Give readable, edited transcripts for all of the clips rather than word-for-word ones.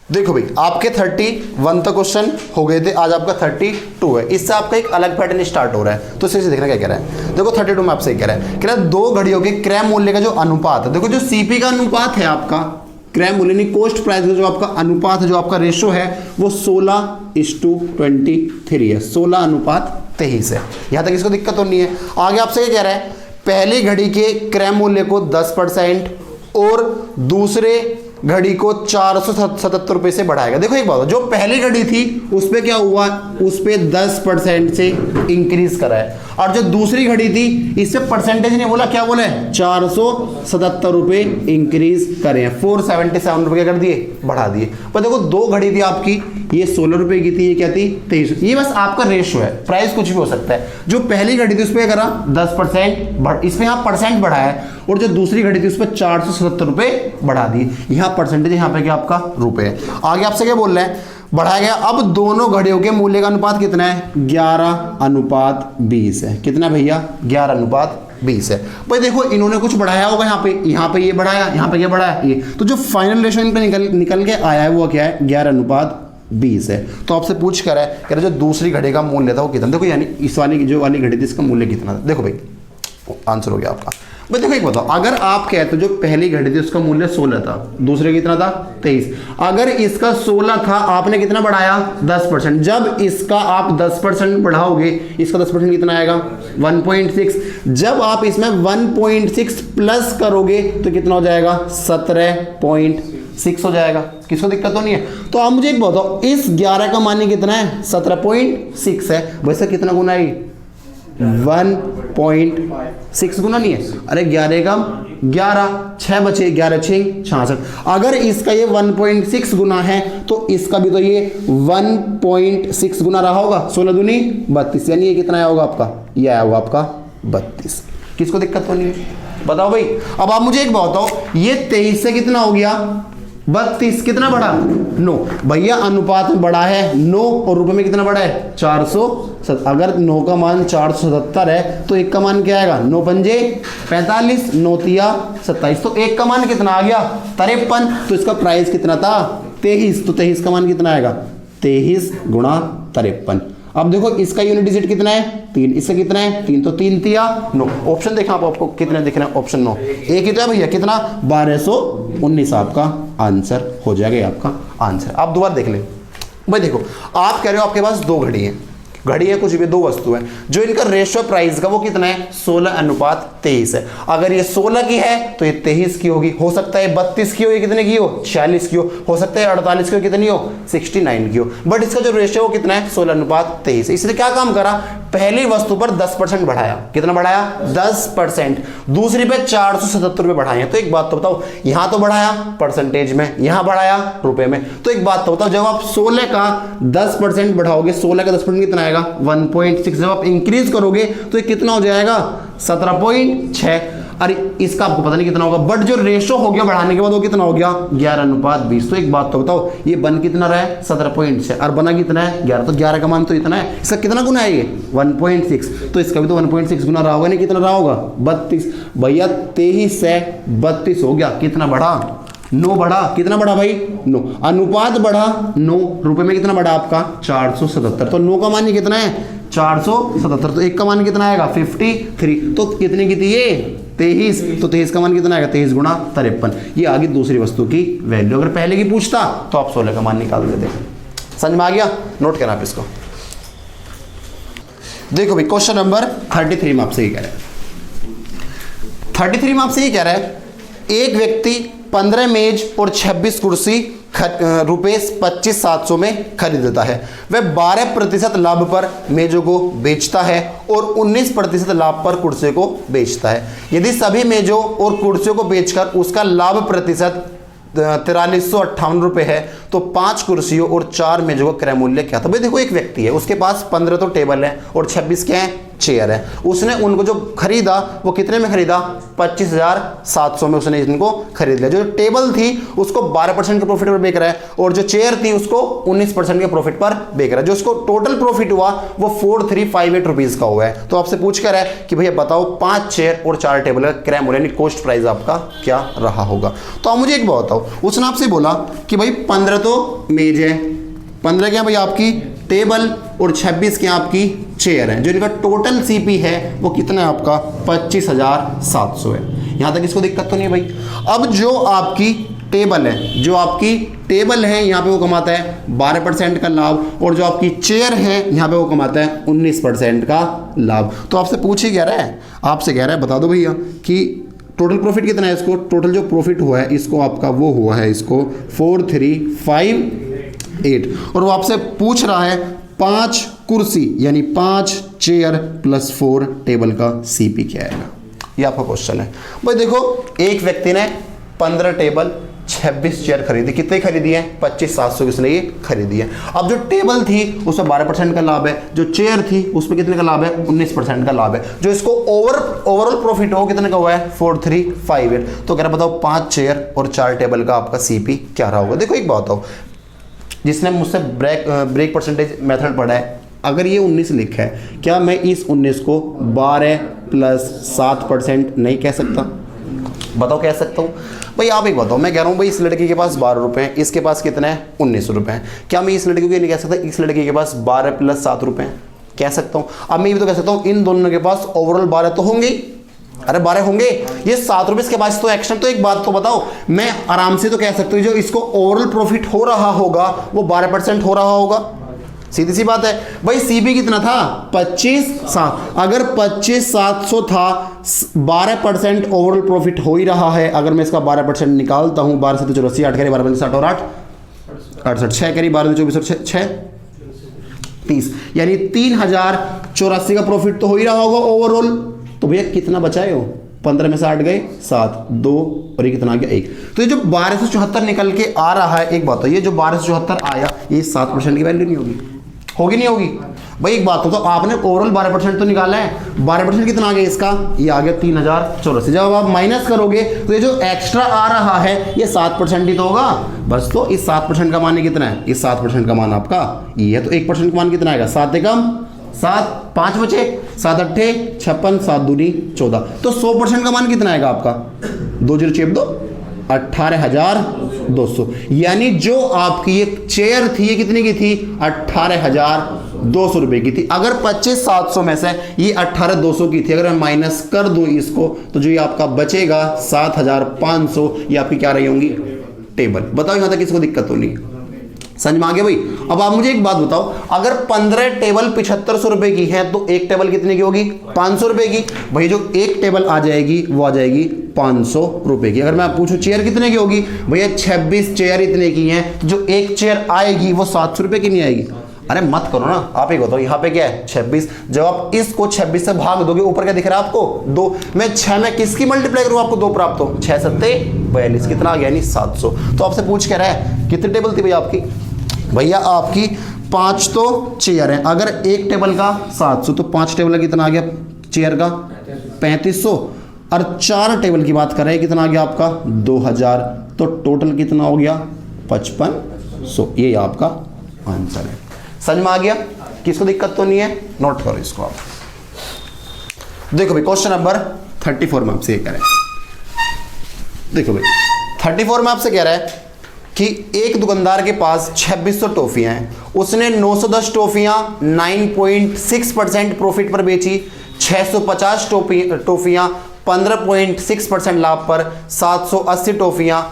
देखो भाई आपके 31 तक क्वेश्चन हो गए थे, आज आपका 32 है। इससे आपका एक अलग पैटर्न स्टार्ट हो रहा है, तो इसे देखना क्या कह रहा है। देखो 32 में आपसे कह रहा है दो घड़ियों के क्रय मूल्य का जो अनुपात है, देखो जो सीपी का अनुपात है आपका, क्रय मूल्य नहीं कोस्ट प्राइस का जो आपका अनुपात है, जो आपका रेशो है वो 16:23 है, 16:23 है। यहां तक इसको दिक्कत तो नहीं है। आगे आपसे क्या कह रहा है, पहली घड़ी के क्रय मूल्य को 10% और दूसरे घड़ी को 477 रुपए से बढ़ाएगा। देखो एक बात, जो पहली घड़ी थी उस पे क्या हुआ, उस पे 10% से इंक्रीज करा है, और जो दूसरी घड़ी थी इससे परसेंटेज नहीं बोला, क्या बोला है 477 रुपए इंक्रीज करे, 477 रुपए कर दिए, बढ़ा दिए। पर देखो दो घड़ी थी आपकी, ये 16 रुपए की थी, ये क्या थी 23। ये बस आपका रेशो है, प्राइस कुछ भी हो सकता है। जो पहली घड़ी थी उस पर करा 10%, इसमें यहाँ परसेंट बढ़ाया है, और जो दूसरी घड़ी थी उस पर 477 रुपए बढ़ा दिए। यहाँ परसेंटेज, यहाँ पे क्या आपका रुपए है। आगे आपसे क्या बोल रहे हैं, बढ़ाया गया। अब दोनों घड़ियों के मूल्य का अनुपात कितना है, 11:20 है। कितना भैया, 11:20 है। भाई देखो इन्होंने कुछ बढ़ाया होगा, यहाँ पे ये बढ़ाया, यहाँ पे क्या बढ़ाया ये, तो जो फाइनल रेशो इन पे निकल के आया है वो क्या है, 11:20 है। तो आपसे पूछ कर है, कह रहे जो दूसरी घड़ी का मूल्य था वो कितना, देखो यानी इस वाली जो वाली घड़ी थी इसका मूल्य कितना था। देखो भाई आंसर हो गया आपका। भाई देखो एक बताओ, अगर आप कहते हो जो पहली घड़ी थी उसका मूल्य 16 था, दूसरे कितना था 23, अगर इसका 16 था आपने कितना बढ़ाया 10%, जब इसका आप 10% बढ़ाओगे इसका 10% कितना आएगा 1.6, जब आप इसमें 1.6 प्लस करोगे तो कितना हो जाएगा 17.6 हो जाएगा। किसको दिक्कत तो नहीं है। तो आप मुझे एक बताओ, इस 11 का मान कितना है 17.6 है, वैसे कितना गुना है 1.6 गुना नहीं है, अरे 11 का 11, 6 बचे, 11 6 66। अगर इसका ये 1.6 गुना है तो इसका भी तो ये 1.6 गुना रहा होगा, 16 दूनी 32, यानी ये कितना आया होगा आपका, ये आया होगा आपका 32। किसको दिक्कत तो नहीं है, बताओ भाई। अब आप मुझे एक बताओ, ये 23 से कितना हो गया 32, कितना बढ़ा 9, भैया अनुपात में बढ़ा है 9 और रुपए में कितना बढ़ा है 407। अगर 9 का मान 477 है तो 1 का मान क्या आएगा, 9 पंजे 45, 9 तिया 27, तो 1 का मान कितना आ गया 53। तो इसका प्राइस कितना था 23, तो 23 का मान कितना आएगा 23 गुणा 53। अब देखो इसका यूनिट डिजिट कितना है 3, इसका कितना है 3, तो 3 तिया 9। ऑप्शन देखा आपको कितने दिख रहे हैं, ऑप्शन 9 एक कितना भैया, कितना 1219 आपका आंसर हो जाएगा, ये आपका आंसर। आप दोबारा देख लें भाई। देखो आप कह रहे हो आपके पास दो घड़ी है, घड़ी है कुछ भी, दो वस्तु है, जो इनका रेशियो प्राइस का वो कितना है 16:23 है। अगर ये 16 की है तो ये 23 की होगी, हो सकता है 32 की हो, ये कितने की हो 46 की हो सकता है 48 की हो, कितनी हो 69 की हो, बट इसका जो रेशियो वो कितना है 16:23। इसलिए क्या काम करा, पहली वस्तु पर 10% बढ़ाया, कितना बढ़ाया 10%, दूसरी पे 477 रुपए बढ़ाए। तो एक बात तो बताओ, यहां तो बढ़ाया परसेंटेज में, यहां बढ़ाया रुपए में, तो एक बात तो बताओ, जब आप 16 का 10% बढ़ाओगे, 16 का 10% कितना आएगा 1.6, जब आप इंक्रीज करोगे तो ये कितना हो जाएगा 17.6। अरे इसका आपको पता नहीं कितना होगा, बट जो रेशो हो गया बढ़ाने के बाद वो कितना हो गया 11:20। तो एक बात तो बताओ, ये बन कितना रहा है 17.6 और बना कितना है 11, तो 11 का मान तो इतना है, इसका कितना गुना है ये 1.6, तो इसका भी तो 1.6 गुना रहा होगा, नहीं कितना रहा होगा 32। भैया 23 से 32 हो गया, कितना बढ़ा 9 बढ़ा, कितना बढ़ा भाई 9, अनुपात बढ़ा 9, रुपए में कितना बढ़ा आपका 477, तो 9 का मान कितना है 477, तो 1 का मान कितना आएगा 53, तो कितने की थी ये 23, तो 23 का मान कितना आएगा 23 गुणा 53। ये आ गई दूसरी वस्तु की वैल्यू। अगर पहले की पूछता तो आप 16 का मान निकाल देते। समझ में आ गया, नोट करना आप इसको। देखो भाई क्वेश्चन नंबर 33 में आपसे ये कह रहा है, 33 में आपसे ये कह रहा है, एक व्यक्ति 15 मेज और 26 कुर्सी रुपये 25,700 में खरीदता है। वह 12% लाभ पर मेजों को बेचता है और 19% लाभ पर कुर्सियों को बेचता है। यदि सभी मेजों और कुर्सियों को बेचकर उसका लाभ प्रतिशत 4358 रुपये है तो 5 कुर्सियों और 4 मेजों का क्रय मूल्य क्या था। भाई देखो एक व्यक्ति है, उसके पास 15 तो टेबल है और 26 क्या है चेयर है, उसने उनको जो खरीदा वो कितने में खरीदा, 25,700 में उसने इनको खरीद लिया। जो टेबल थी उसको 12% के प्रॉफिट पर बेच रहा है और जो चेयर थी उसको 19% के प्रॉफिट पर बेच रहा है। जो उसको टोटल प्रॉफिट हुआ वो 4358 रुपीज का हुआ है। तो आपसे पूछ कर है कि भैया बताओ 5 चेयर और 4 टेबल का क्रैम यानी कॉस्ट प्राइस आपका क्या रहा होगा। तो आप मुझे एक बात बताओ, उसने आपसे बोला कि भाई 15 तो मेज है, 15 क्या भाई आपकी टेबल और 26 क्या आपकी चेयर है, जो इनका टोटल सीपी है वो कितना है आपका 25,700 है। यहां तक इसको दिक्कत तो नहीं भाई। अब जो आपकी टेबल है, जो आपकी टेबल है यहाँ पे वो कमाता है 12% का लाभ और जो आपकी चेयर है यहाँ पे वो कमाता है 19% का लाभ। तो आपसे पूछ ही कह रहा है, आपसे कह रहा है बता दो भैया कि टोटल प्रॉफिट कितना है इसको, टोटल जो प्रॉफिट हुआ है इसको आपका वो हुआ है इसको 4358 और वो आपसे पूछ रहा है 5 कुर्सी यानी 5 चेयर प्लस 4 टेबल का सीपी क्या आएगा। ये आपका क्वेश्चन है भाई। देखो एक व्यक्ति ने 15 टेबल 26 चेयर खरीदी, कितने खरीदी है 25,700 किसने ये खरीदी है। अब जो टेबल थी उसमें 12% का लाभ है, जो चेयर थी उसमें कितने का लाभ है 19% का लाभ है। जो इसको ओवरऑल प्रॉफिट हो कितने का हुआ है 4358। तो कह रहा बताओ 5 चेयर और 4 टेबल का आपका सीपी क्या रहा होगा। देखो एक बात बताओ, जिसने मुझसे ब्रेक परसेंटेज मेथड पढ़ा है, अगर ये 19 लिखा है क्या मैं इस 19 को 12 + 7% नहीं कह सकता? बताओ कह सकता हूँ भाई। आप एक बताओ, मैं कह रहा हूँ भाई इस लड़के के पास 12 रुपए हैं, इसके पास कितना है 19 रुपए हैं, क्या मैं इस लड़के को ये नहीं कह सकता इस लड़के के पास 12 + 7 रुपए हैं? कह सकता हूँ। अब मैं ये भी तो कह सकता हूँ इन दोनों के पास ओवरऑल 12 तो होंगे, अरे 12 होंगे, ये 7 रुपए इसके पास तो एक्शन। तो एक बात तो बताओ, मैं आराम से तो कह सकता हूँ जो इसको ओवरऑल प्रॉफिट हो रहा होगा वो 12% हो रहा होगा, सीधी सी बात है भाई। सीबी कितना था 25,700, अगर 25,700 था 12% ओवरऑल प्रॉफिट हो ही रहा है। अगर मैं इसका 12% निकालता हूं, 12 से तो 84, 8 करी 12 60 और 8 68, 6 करी 12 24 और 6 30, यानी 3084 का प्रॉफिट तो हो ही रहा होगा ओवरऑल। तो भैया कितना बचाए हो, 15 में से 8 गए 7, 2 और ये कितना आ गया 1। तो ये जो 1274 निकल के आ रहा है, एक बात तो ये जो 1274 आया ये 7% की वैल्यू नहीं होगी, होगी नहीं होगी भाई। एक बात तो आपने ओवरऑल 12% तो निकाला है, 12% कितना आ गया इसका, ये आ गया 3084। जब आप माइनस करोगे तो ये जो एक्स्ट्रा आ रहा है ये 7% ही तो होगा बस। तो इस 7% का मान कितना है, इस 7% का मान आपका ये है। तो 1% का मान कितना आएगा 7 एकम 7, 5 बचे 7 अट्ठे 56, 7 दूनी 14। तो 100% का मान कितना आएगा आपका 20 2 18,200। यानी जो आपकी ये चेयर थी ये कितने की थी 18,200 रुपए की थी। अगर 25,700 में से ये 18,200 की थी, अगर मैं माइनस कर दूं इसको तो जो ये आपका बचेगा 7,500, ये आपकी क्या रही होंगी टेबल। बताओ यहां तक किसको दिक्कत तो नहीं, समझ में आ गया भाई। अब आप मुझे एक बात बताओ, अगर 15 टेबल 7500 रुपए की है तो एक टेबल कितने की होगी 500 रुपए की। भाई जो एक टेबल आ जाएगी वो आ जाएगी 500 रुपए की। अगर मैं पूछूं चेयर कितने की होगी, भैया 26 चेयर इतने की हैं, तो जो एक चेयर आएगी वो 700 रुपए की नहीं आएगी। अरे मत करो ना, आप एक बताओ यहाँ पे क्या है 26, जब आप इसको 26 से भाग दोगे ऊपर क्या दिख रहा है आपको 2, मैं 6 में किसकी मल्टीप्लाई करूँ आपको 2 प्राप्त हो, 6 7 42, कितना आ गया नहीं 700। तो आपसे पूछ कह रहा है कितनी टेबल थी भैया आपकी, भैया आपकी 5 तो चेयर है, अगर एक टेबल का 700 तो 5 टेबल का कितना आ गया चेयर का 3500 और 4 टेबल की बात कर रहे हैं कितना आ गया आपका 2000। तो टोटल कितना हो गया 5500। ये आपका आंसर है। समझ में आ गया, किसको दिक्कत तो नहीं है, नोट करो इसको आप। देखो भाई क्वेश्चन नंबर 34 में आपसे ये कह रहे हैं, देखो भाई 34 में आपसे कह रहा है कि एक दुकानदार के पास 2600 टॉफियां हैं, उसने 910 टॉफियां 9.6% प्रॉफिट पर बेची, 650 टॉफियां 15.6% लाभ पर, 780 टॉफियां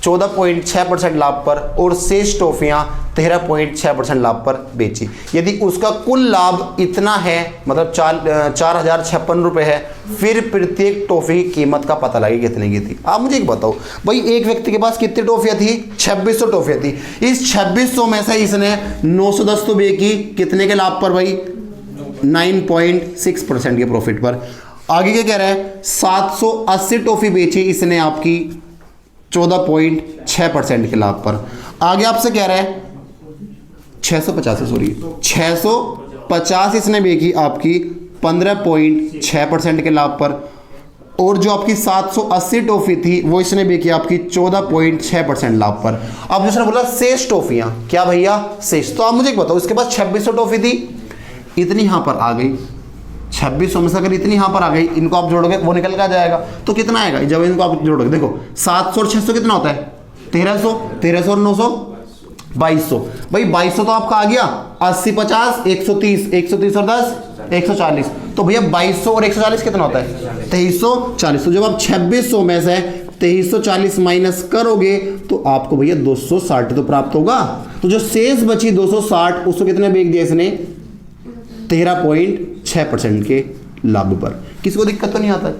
14.6% लाभ पर और शेष टॉफियां 13.6% लाभ पर बेची। यदि उसका कुल लाभ इतना है, मतलब 4056 रुपए है, फिर प्रत्येक टॉफी की कीमत का पता लगे कितने की थी। आप मुझे एक बताओ भाई, एक व्यक्ति के पास कितनी टॉफियां थी 2600 टॉफियां थी, इस 2600 में से इसने 910 तो बेची कितने के लाभ पर भाई 9.6% के प्रॉफिट पर। आगे क्या कह रहा है 780 टॉफी बेची इसने आपकी 14.6% के लाभ पर। आगे आपसे कह रहा है 650 इसने बेची आपकी 15.6% के लाभ पर, और जो आपकी 780 टॉफी थी वो इसने बेची आपकी 14.6% लाभ पर। अब जिसने बोला शेष टॉफियां, क्या भैया शेष, तो आप मुझे एक बताओ, इसके पास 2600 टॉफी थी, इतनी यहां पर आ गई, 2600 में से अगर इतनी यहां पर आ गई, इनको आप जोड़ोगे वो निकल के आ जाएगा, तो कितना आएगा जब इनको आप जोड़ोगे, देखो 700 और 600 कितना होता है 1300, 1300 और 900 2200, भाई 2200 तो आपका आ गया, 80 50 130, 130 और 10 140, तो भैया 2200 और 140 कितना होता है 2340। तो जब आप 2600 में से 2340 माइनस करोगे तो आपको भैया 260 तो प्राप्त होगा। तो जो शेष बची 260, उसको कितने बेच दिया इसने 13.6% के लाभ पर। किसको दिक्कत तो नहीं आता,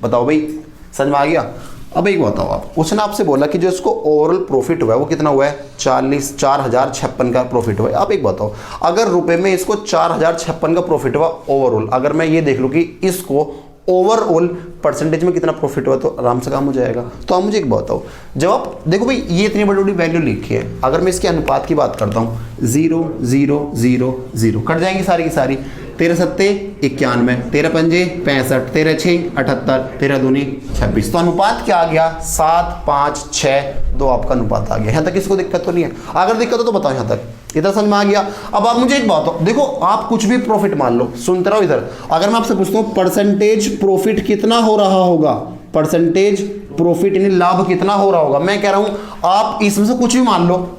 बताओ भाई, समझ में आ गया। अब एक बताओ आप, उसने आपसे बोला कि जो इसको ओवरऑल प्रॉफिट हुआ है वो कितना हुआ है 4056 का प्रॉफिट हुआ है। अब एक बताओ, अगर रुपए में इसको 4056 का प्रॉफिट हुआ ओवरऑल, अगर मैं ये देख लूँ कि इसको ओवरऑल परसेंटेज में कितना प्रॉफिट हुआ, तो आराम से काम हो जाएगा। तो आप मुझे एक बताओ, जब आप देखो भाई ये इतनी बड़ी बड़ी वैल्यू लिखी है, अगर मैं इसके अनुपात की बात करता हूँ 0 0 0 0 कट जाएंगी सारी की सारी, 13 सत्ते 91, 13 पंजे 65, 13 6 78, 13 दूनी 26, तो अनुपात क्या आ गया 7 5 6 2 आपका अनुपात आ गया। यहाँ तक किसको दिक्कत तो नहीं है, अगर दिक्कत हो तो बताओ, यहाँ तक इधर समझ में आ गया। अब आप मुझे एक बात हो, देखो आप कुछ भी प्रॉफिट मान लो, सुनते रहो इधर, अगर मैं आपसे पूछता हूँ परसेंटेज प्रॉफिट कितना हो रहा होगा, परसेंटेज प्रॉफिट यानी लाभ कितना हो रहा होगा, मैं कह रहा हूं आप इसमें से कुछ भी मान लो,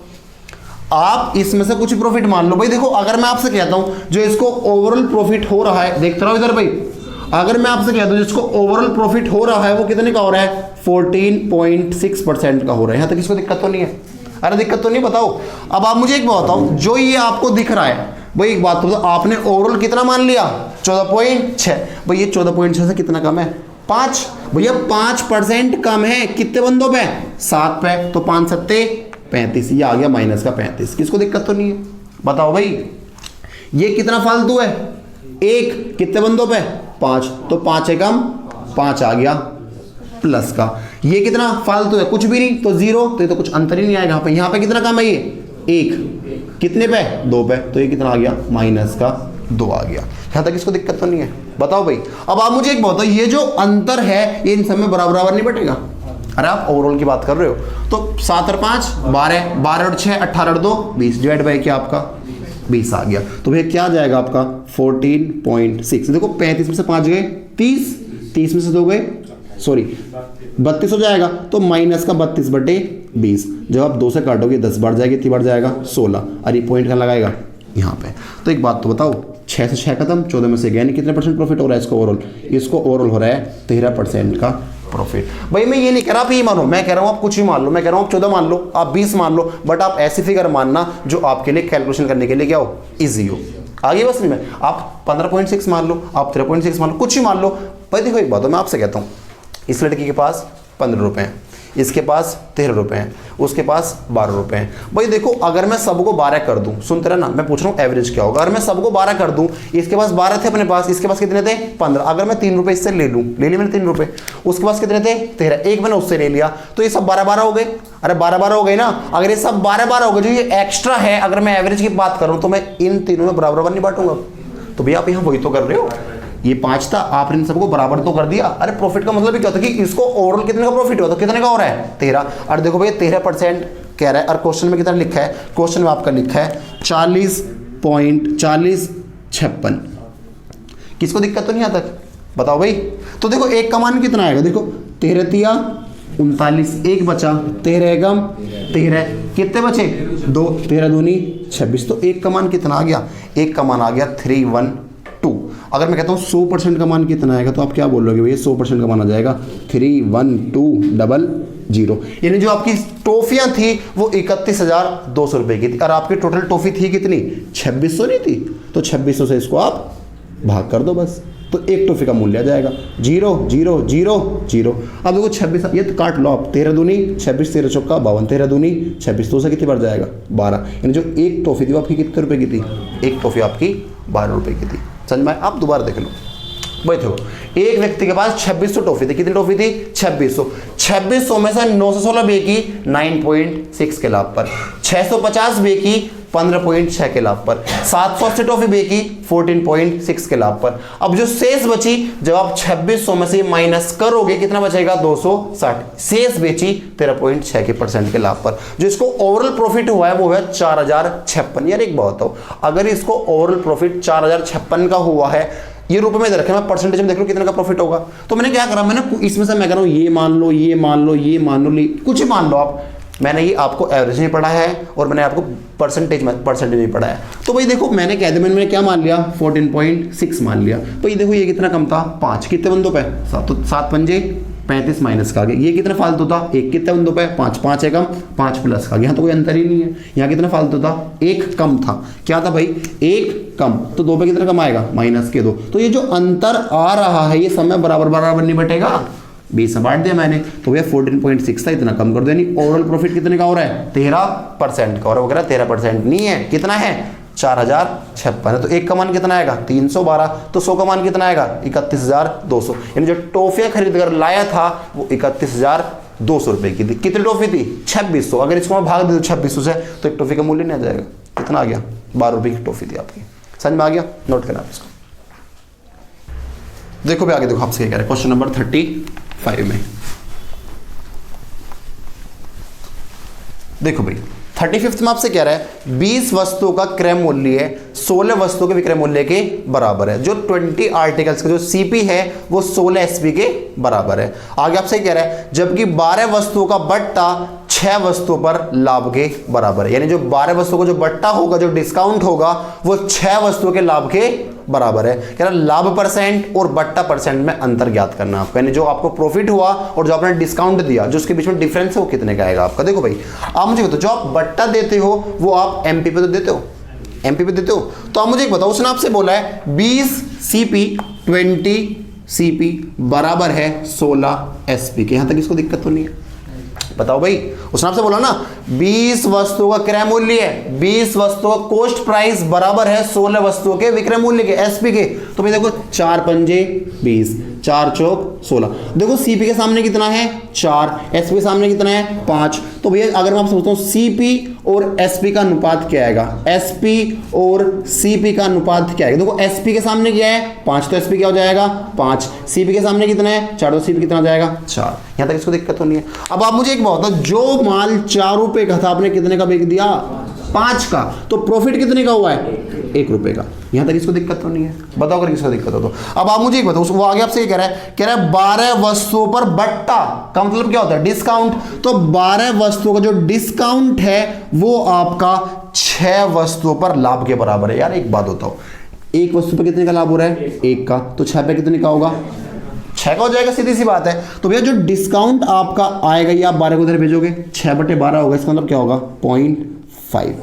आप इसमें से कुछ प्रॉफिट मान लो। भाई देखो अगर मैं आपसे कहता हूं जो इसको ओवरऑल प्रॉफिट हो रहा है, देखते रहो इधर भाई, अगर मैं आपसे कहता हूं जिसको ओवरऑल प्रॉफिट हो रहा है वो कितने का हो रहा है 14.6% का हो रहा है। यहां तक इसको दिक्कत तो नहीं है, अरे दिक्कत तो नहीं, बताओ। अब आप मुझे एक बताओ, जो ये आपको दिख रहा है, भाई एक बात तो आपने ओवरऑल कितना मान लिया 14.6, भाई ये 14.6 से कितना कम है 5, भैया 5% कम है, कितने बंदों पे 7 पे, तो 5 सत्ते 35, ये आ गया माइनस का 35, किसको दिक्कत तो नहीं है, बताओ भाई। ये कितना फालतू है 1, कितने बंदों पे 5, तो 5 एकम 5 आ गया प्लस का, ये कितना फालतू है कुछ भी नहीं, तो 0, तो ये तो कुछ अंतर ही नहीं आएगा। यहाँ पे कितना कम है ये 1, कितने पे 2 पे, तो ये कितना आ गया माइनस का 2 आ गया। यहाँ तक इसको दिक्कत तो नहीं है, बताओ भाई। अब आप मुझे एक बताओ, ये जो अंतर है ये इन सब में बराबर नहीं बटेगा, अरे आप ओवरऑल की बात कर रहे हो, तो 7 और 5 12, 12 और 6 18 और 2 20, डिवाइड बाई क्या आपका 20 आ गया। तो भैया क्या जाएगा आपका 14.6, देखो 35 में से 5 गए 30, 30 में से 2 गए 32 हो जाएगा, तो माइनस का 32/20, जब आप 2 से काटोगे 10 बढ़ जाएगी, 3 बढ़ जाएगा 16, अरे पॉइंट का लगाएगा यहाँ पे। तो एक बात तो बताओ, 6 से 6 खत्म, 14 में से गया, नहीं कितने परसेंट प्रॉफिट हो रहा है इसको ओवरऑल, इसको ओवरऑल हो रहा है 13% का प्रॉफिट। भाई मैं ये नहीं कह रहा आप ये मानो, मैं कह रहा हूँ आप कुछ भी मान लो, मैं कह रहा हूँ आप 14 मान लो, आप 20 मान लो, बट आप ऐसी फिगर मानना जो आपके लिए कैलकुलेशन करने के लिए क्या हो ईजी हो। आगे बस में आप 15.6 मान लो, आप 13.6 मान लो, कुछ ही मान लो। भाई देखो एक बात हो, मैं आपसे कहता हूँ, इस लड़की के पास 15 रुपये हैं, इसके पास 13 रुपये हैं, उसके पास 12 रुपये हैं। भाई देखो अगर मैं सबको 12 कर दूं, सुनते रहे ना, मैं पूछ रहा हूँ एवरेज क्या होगा, अगर मैं सबको 12 कर दूं, इसके पास 12 थे अपने पास, इसके पास कितने थे 15, अगर मैं 3 रुपये इससे ले लूँ, ले लिए मैंने 3 रुपये, उसके पास कितने थे 13, एक मैंने उससे ले लिया, तो ये सब 12-12 हो गए, अरे 12-12 हो गए ना। अगर ये सब 12-12 हो गए, जो ये एक्स्ट्रा है, अगर मैं एवरेज की बात करूँ तो मैं इन तीनों में बराबर नहीं बांटूंगा। तो भैया आप यहाँ वही तो कर रहे हो, ये 5 था, आपने इन सबको बराबर तो कर दिया। अरे प्रॉफिट का मतलब क्या होता है कि इसको ओवरऑल कितने का प्रॉफिट हुआ, तो कितने का हो रहा है 13, और देखो भैया 13% कह रहा है, और क्वेश्चन में कितना लिखा है, क्वेश्चन में आपका लिखा है 40.4056, किसको दिक्कत तो नहीं आता, बताओ भाई। तो देखो एक का मान कितना आएगा, देखो 13 तिया 39, एक बचा 13 एकम 13, कितने बचे 2, 13 दूनी 26, तो एक का मान कितना आ गया, एक का मान आ गया 312। अगर मैं कहता हूँ 100% का मान कितना आएगा, तो आप क्या बोलोगे भैया 100% का मान आ जाएगा 31200, यानी जो आपकी टॉफियां थी वो 31,200 रुपये की थी, और आपकी टोटल टॉफी थी कितनी 2600 नहीं थी, तो 2600 से इसको आप भाग कर दो बस, तो एक टॉफी का मूल्य आ जाएगा 0 0 0 0। अब देखो 26, ये तो काट लो आप, 13 दूनी 26, 13 चौका 52, 13 दूनी 26, 2 से कितनी बढ़ जाएगा 12, यानी जो एक टॉफी थी वो आपकी कितने रुपए की थी, एक टॉफी आपकी 12 रुपए की थी। समझ में? आप दोबारा देख लो, भाई देखो एक व्यक्ति के पास 2600 टॉफी थी। कितनी टॉफी थी? 2600। 2600 में से 916 बेची 9.6 के लाभ पर, 650 बेची 15.6 के लाभ पर, 780 टॉफी बेची 14.6 के लाभ पर। अब जो शेष बची, जब आप 2600 में से माइनस करोगे कितना बचेगा? 260। शेष बेची 13.6 के परसेंट के लाभ पर। जो इसको ओवरऑल प्रॉफिट हुआ है वो है 4056। यार एक बात हो, अगर इसको ओवरऑल प्रॉफिट 4056 का हुआ है, ये रुपए में रखे, मैं परसेंटेज में देख लो कितने का प्रॉफिट होगा। तो मैंने क्या करा, मैंने इसमें से मैं कह रहा हूं ये मान लो, ये मान लो, ये मान लो, कुछ ही मान लो आप। मैंने ये आपको एवरेज में पढ़ा है और मैंने आपको परसेंटेज में पढ़ा है। तो भाई देखो मैंने कह दिया, मैंने क्या मान लिया? 14.6 मान लिया। तो ये देखो ये कितना कम था? 5। कितने बंदों पे? 7। तो 7 पंजे 35 माइनस का गया। ये कितना फालतू था? 1। कितने बंदों पे? 5। 5 है कम, 5 प्लस का। यहाँ तो कोई अंतर ही नहीं है। यहाँ कितना फालतू था? 1 कम था। क्या था भाई? 1 कम। तो 2 पे कितना कम आएगा? माइनस के 2। तो ये जो अंतर आ रहा है ये समय बराबर बराबर नहीं बटेगा, 20 बांट दिया मैंने। तो भैया 14.6 था, इतना कम कर दो। यानी ओवरऑल प्रॉफिट कितने का हो रहा है? 13% का। और वगैरह 13% नहीं है, कितना है? 4056। तो 1 का मान कितना आएगा? 312। तो 100 का मान कितना आएगा? 31,200। यानी जो टॉफियां खरीद कर लाया था वो 31,200 रुपए की थी। कितनी टॉफी थी? 2600। अगर इसको मैं भाग दे 2600 से तो एक टॉफी का मूल्य नहीं आ जाएगा। कितना आ गया? 12 रुपए की टॉफी थी आपकी। समझ में आ गया? नोट करना आप इसको। देखो भी आगे देखो आपसे क्या कह रहे हैं क्वेश्चन नंबर 35 में। देखो भाई 35 में आपसे कह रहा है 20 वस्तुओं का क्रय मूल्य 16 वस्तुओं के विक्रय मूल्य के बराबर है। जो 20 आर्टिकल्स का जो सीपी है वो 16 एसपी के बराबर है। आगे आपसे कह रहा है जबकि 12 वस्तुओं का बट्टा 6 वस्तुओं पर लाभ के बराबर है। यानी जो 12 वस्तुओं का जो बट्टा होगा, जो डिस्काउंट होगा वो 6 वस्तुओं के लाभ के बराबर है। कह रहा लाभ परसेंट और बट्टा परसेंट में अंतर ज्ञात करना आपको। यानी जो आपको प्रॉफिट हुआ और जो आपने डिस्काउंट दिया, जो उसके बीच में डिफरेंस है वो कितने का आएगा आपका। देखो भाई आप मुझे बताओ, जो आप बट्टा देते हो वो आप एमपी पे तो देते हो, एमपी पे देते हो। तो आप मुझे एक बताओ, उसने आपसे बोला है 20 सीपी 20 सीपी बराबर है 16 एसपी के। यहां तक इसको दिक्कत तो नहीं है? बताओ भाई, उसने आपसे बोला ना 20 वस्तुओं का क्रय मूल्य है, 20 वस्तुओं का कॉस्ट प्राइस बराबर है 16 वस्तुओं के विक्रय मूल्य के, एसपी के। तो भाई देखो 4 पंजे 20, 4 चौक 16। देखो सीपी के सामने कितना है? 4। एसपी के सामने कितना है? 5। तो भैया अगर मैं आपसे पूछता हूं सीपी और एसपी का अनुपात क्या आएगा? एसपी और सीपी का अनुपात क्या आएगा? देखो एसपी के सामने क्या है? 5। तो एसपी क्या हो जाएगा? 5। सीपी के सामने कितना है? 4। तो सीपी कितना हो जाएगा? 4। यहां तक इसको दिक्कत तो नहीं है। अब आप मुझे एक बात बताओ, जो माल 4 रुपए का था आपने कितने का बेच दिया? 5 का। तो प्रॉफिट कितने का हुआ है? 1 रुपए का। यहां तक इसको दिक्कत तो नहीं है? बताओ अगर इसको दिक्कत हो तो। अब आप मुझे एक बताओ, वो आगे आपसे ये कह रहा है 12 वस्तुओं पर बट्टा का मतलब क्या होता है? डिस्काउंट। तो 12 वस्तुओं का जो डिस्काउंट है वो आपका 6 वस्तुओं पर लाभ के बराबर है। यार एक बात बताओ, एक वस्तु पर कितने का लाभ हो रहा है? 1 का। तो 6 पे कितने का होगा? 6 का हो जाएगा, सीधी सी बात है। तो भैया जो डिस्काउंट आपका आएगा ये आप 12 को उधर भेजोगे, 6/12 होगा, इसका मतलब क्या होगा? 0.5।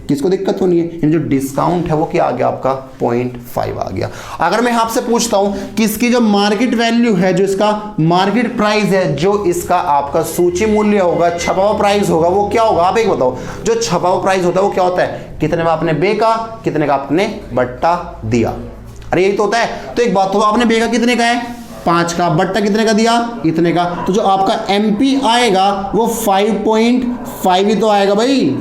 किसको दिक्कत होनी है? जो डिस्काउंट है वो क्या आ गया आपका? 0.5 आ गया। अगर मैं आपसे पूछता हूं कि इसकी जो मार्केट वैल्यू है, जो इसका मार्केट प्राइस है, जो इसका आपका सूची मूल्य होगा, छपा हुआ प्राइस होगा, वो क्या होगा? आप एक बताओ। जो छपा हुआ प्राइस होता है वो क्या होता है? कितने में आपने बेचा, कितने का आपने बट्टा दिया। अरे यही तो होता है। तो एक बात, तो आपने बेचा कितने का है? 5 का। बट्टा कितने का दिया? इतने का। तो जो आपका एमपी आएगा वो 5.5 ही तो आएगा भाई।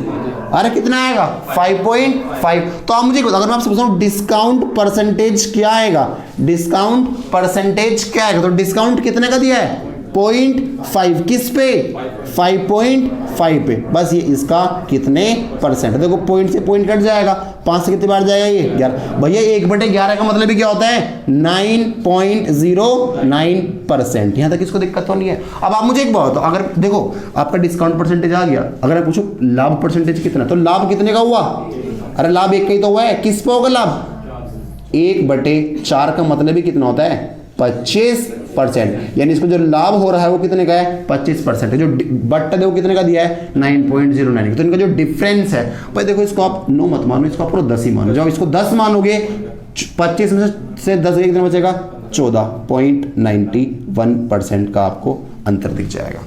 अरे कितना आएगा? 5.5। तो आप मुझे अगर मैं आपसे पूछूं डिस्काउंट परसेंटेज क्या आएगा? डिस्काउंट परसेंटेज क्या आएगा? तो डिस्काउंट कितने का दिया है? 0.5। किस पे? 5.5 पे। बस ये इसका कितने परसेंट? देखो पॉइंट से पॉइंट कट जाएगा, 5 से कितनी बार जाएगा ये? 11। भैया 1/11 का मतलब ही क्या होता है? 9.09%। यहां तक इसको दिक्कत तो नहीं है। अब आप मुझे एक बात बताओ, अगर देखो आपका डिस्काउंट परसेंटेज आ गया, अगर आप पूछो लाभ परसेंटेज कितना, तो लाभ कितने का हुआ? अरे लाभ 1 का ही तो हुआ है। किस पे होगा लाभ? 1/4 का मतलब ही कितना होता है? 25%। यानी इसको जो लाभ हो रहा है वो कितने का है? 25%। जो बट्टा देखो कितने का दिया है? 9.09। तो इनका जो डिफरेंस है भाई देखो, इसको आप 9 मत मानो, इसको आप पूरा 10 ही मानो। जब इसको 10 मानोगे 25 में से 10 कितना बचेगा? 14.91% का आपको अंतर दिख जाएगा।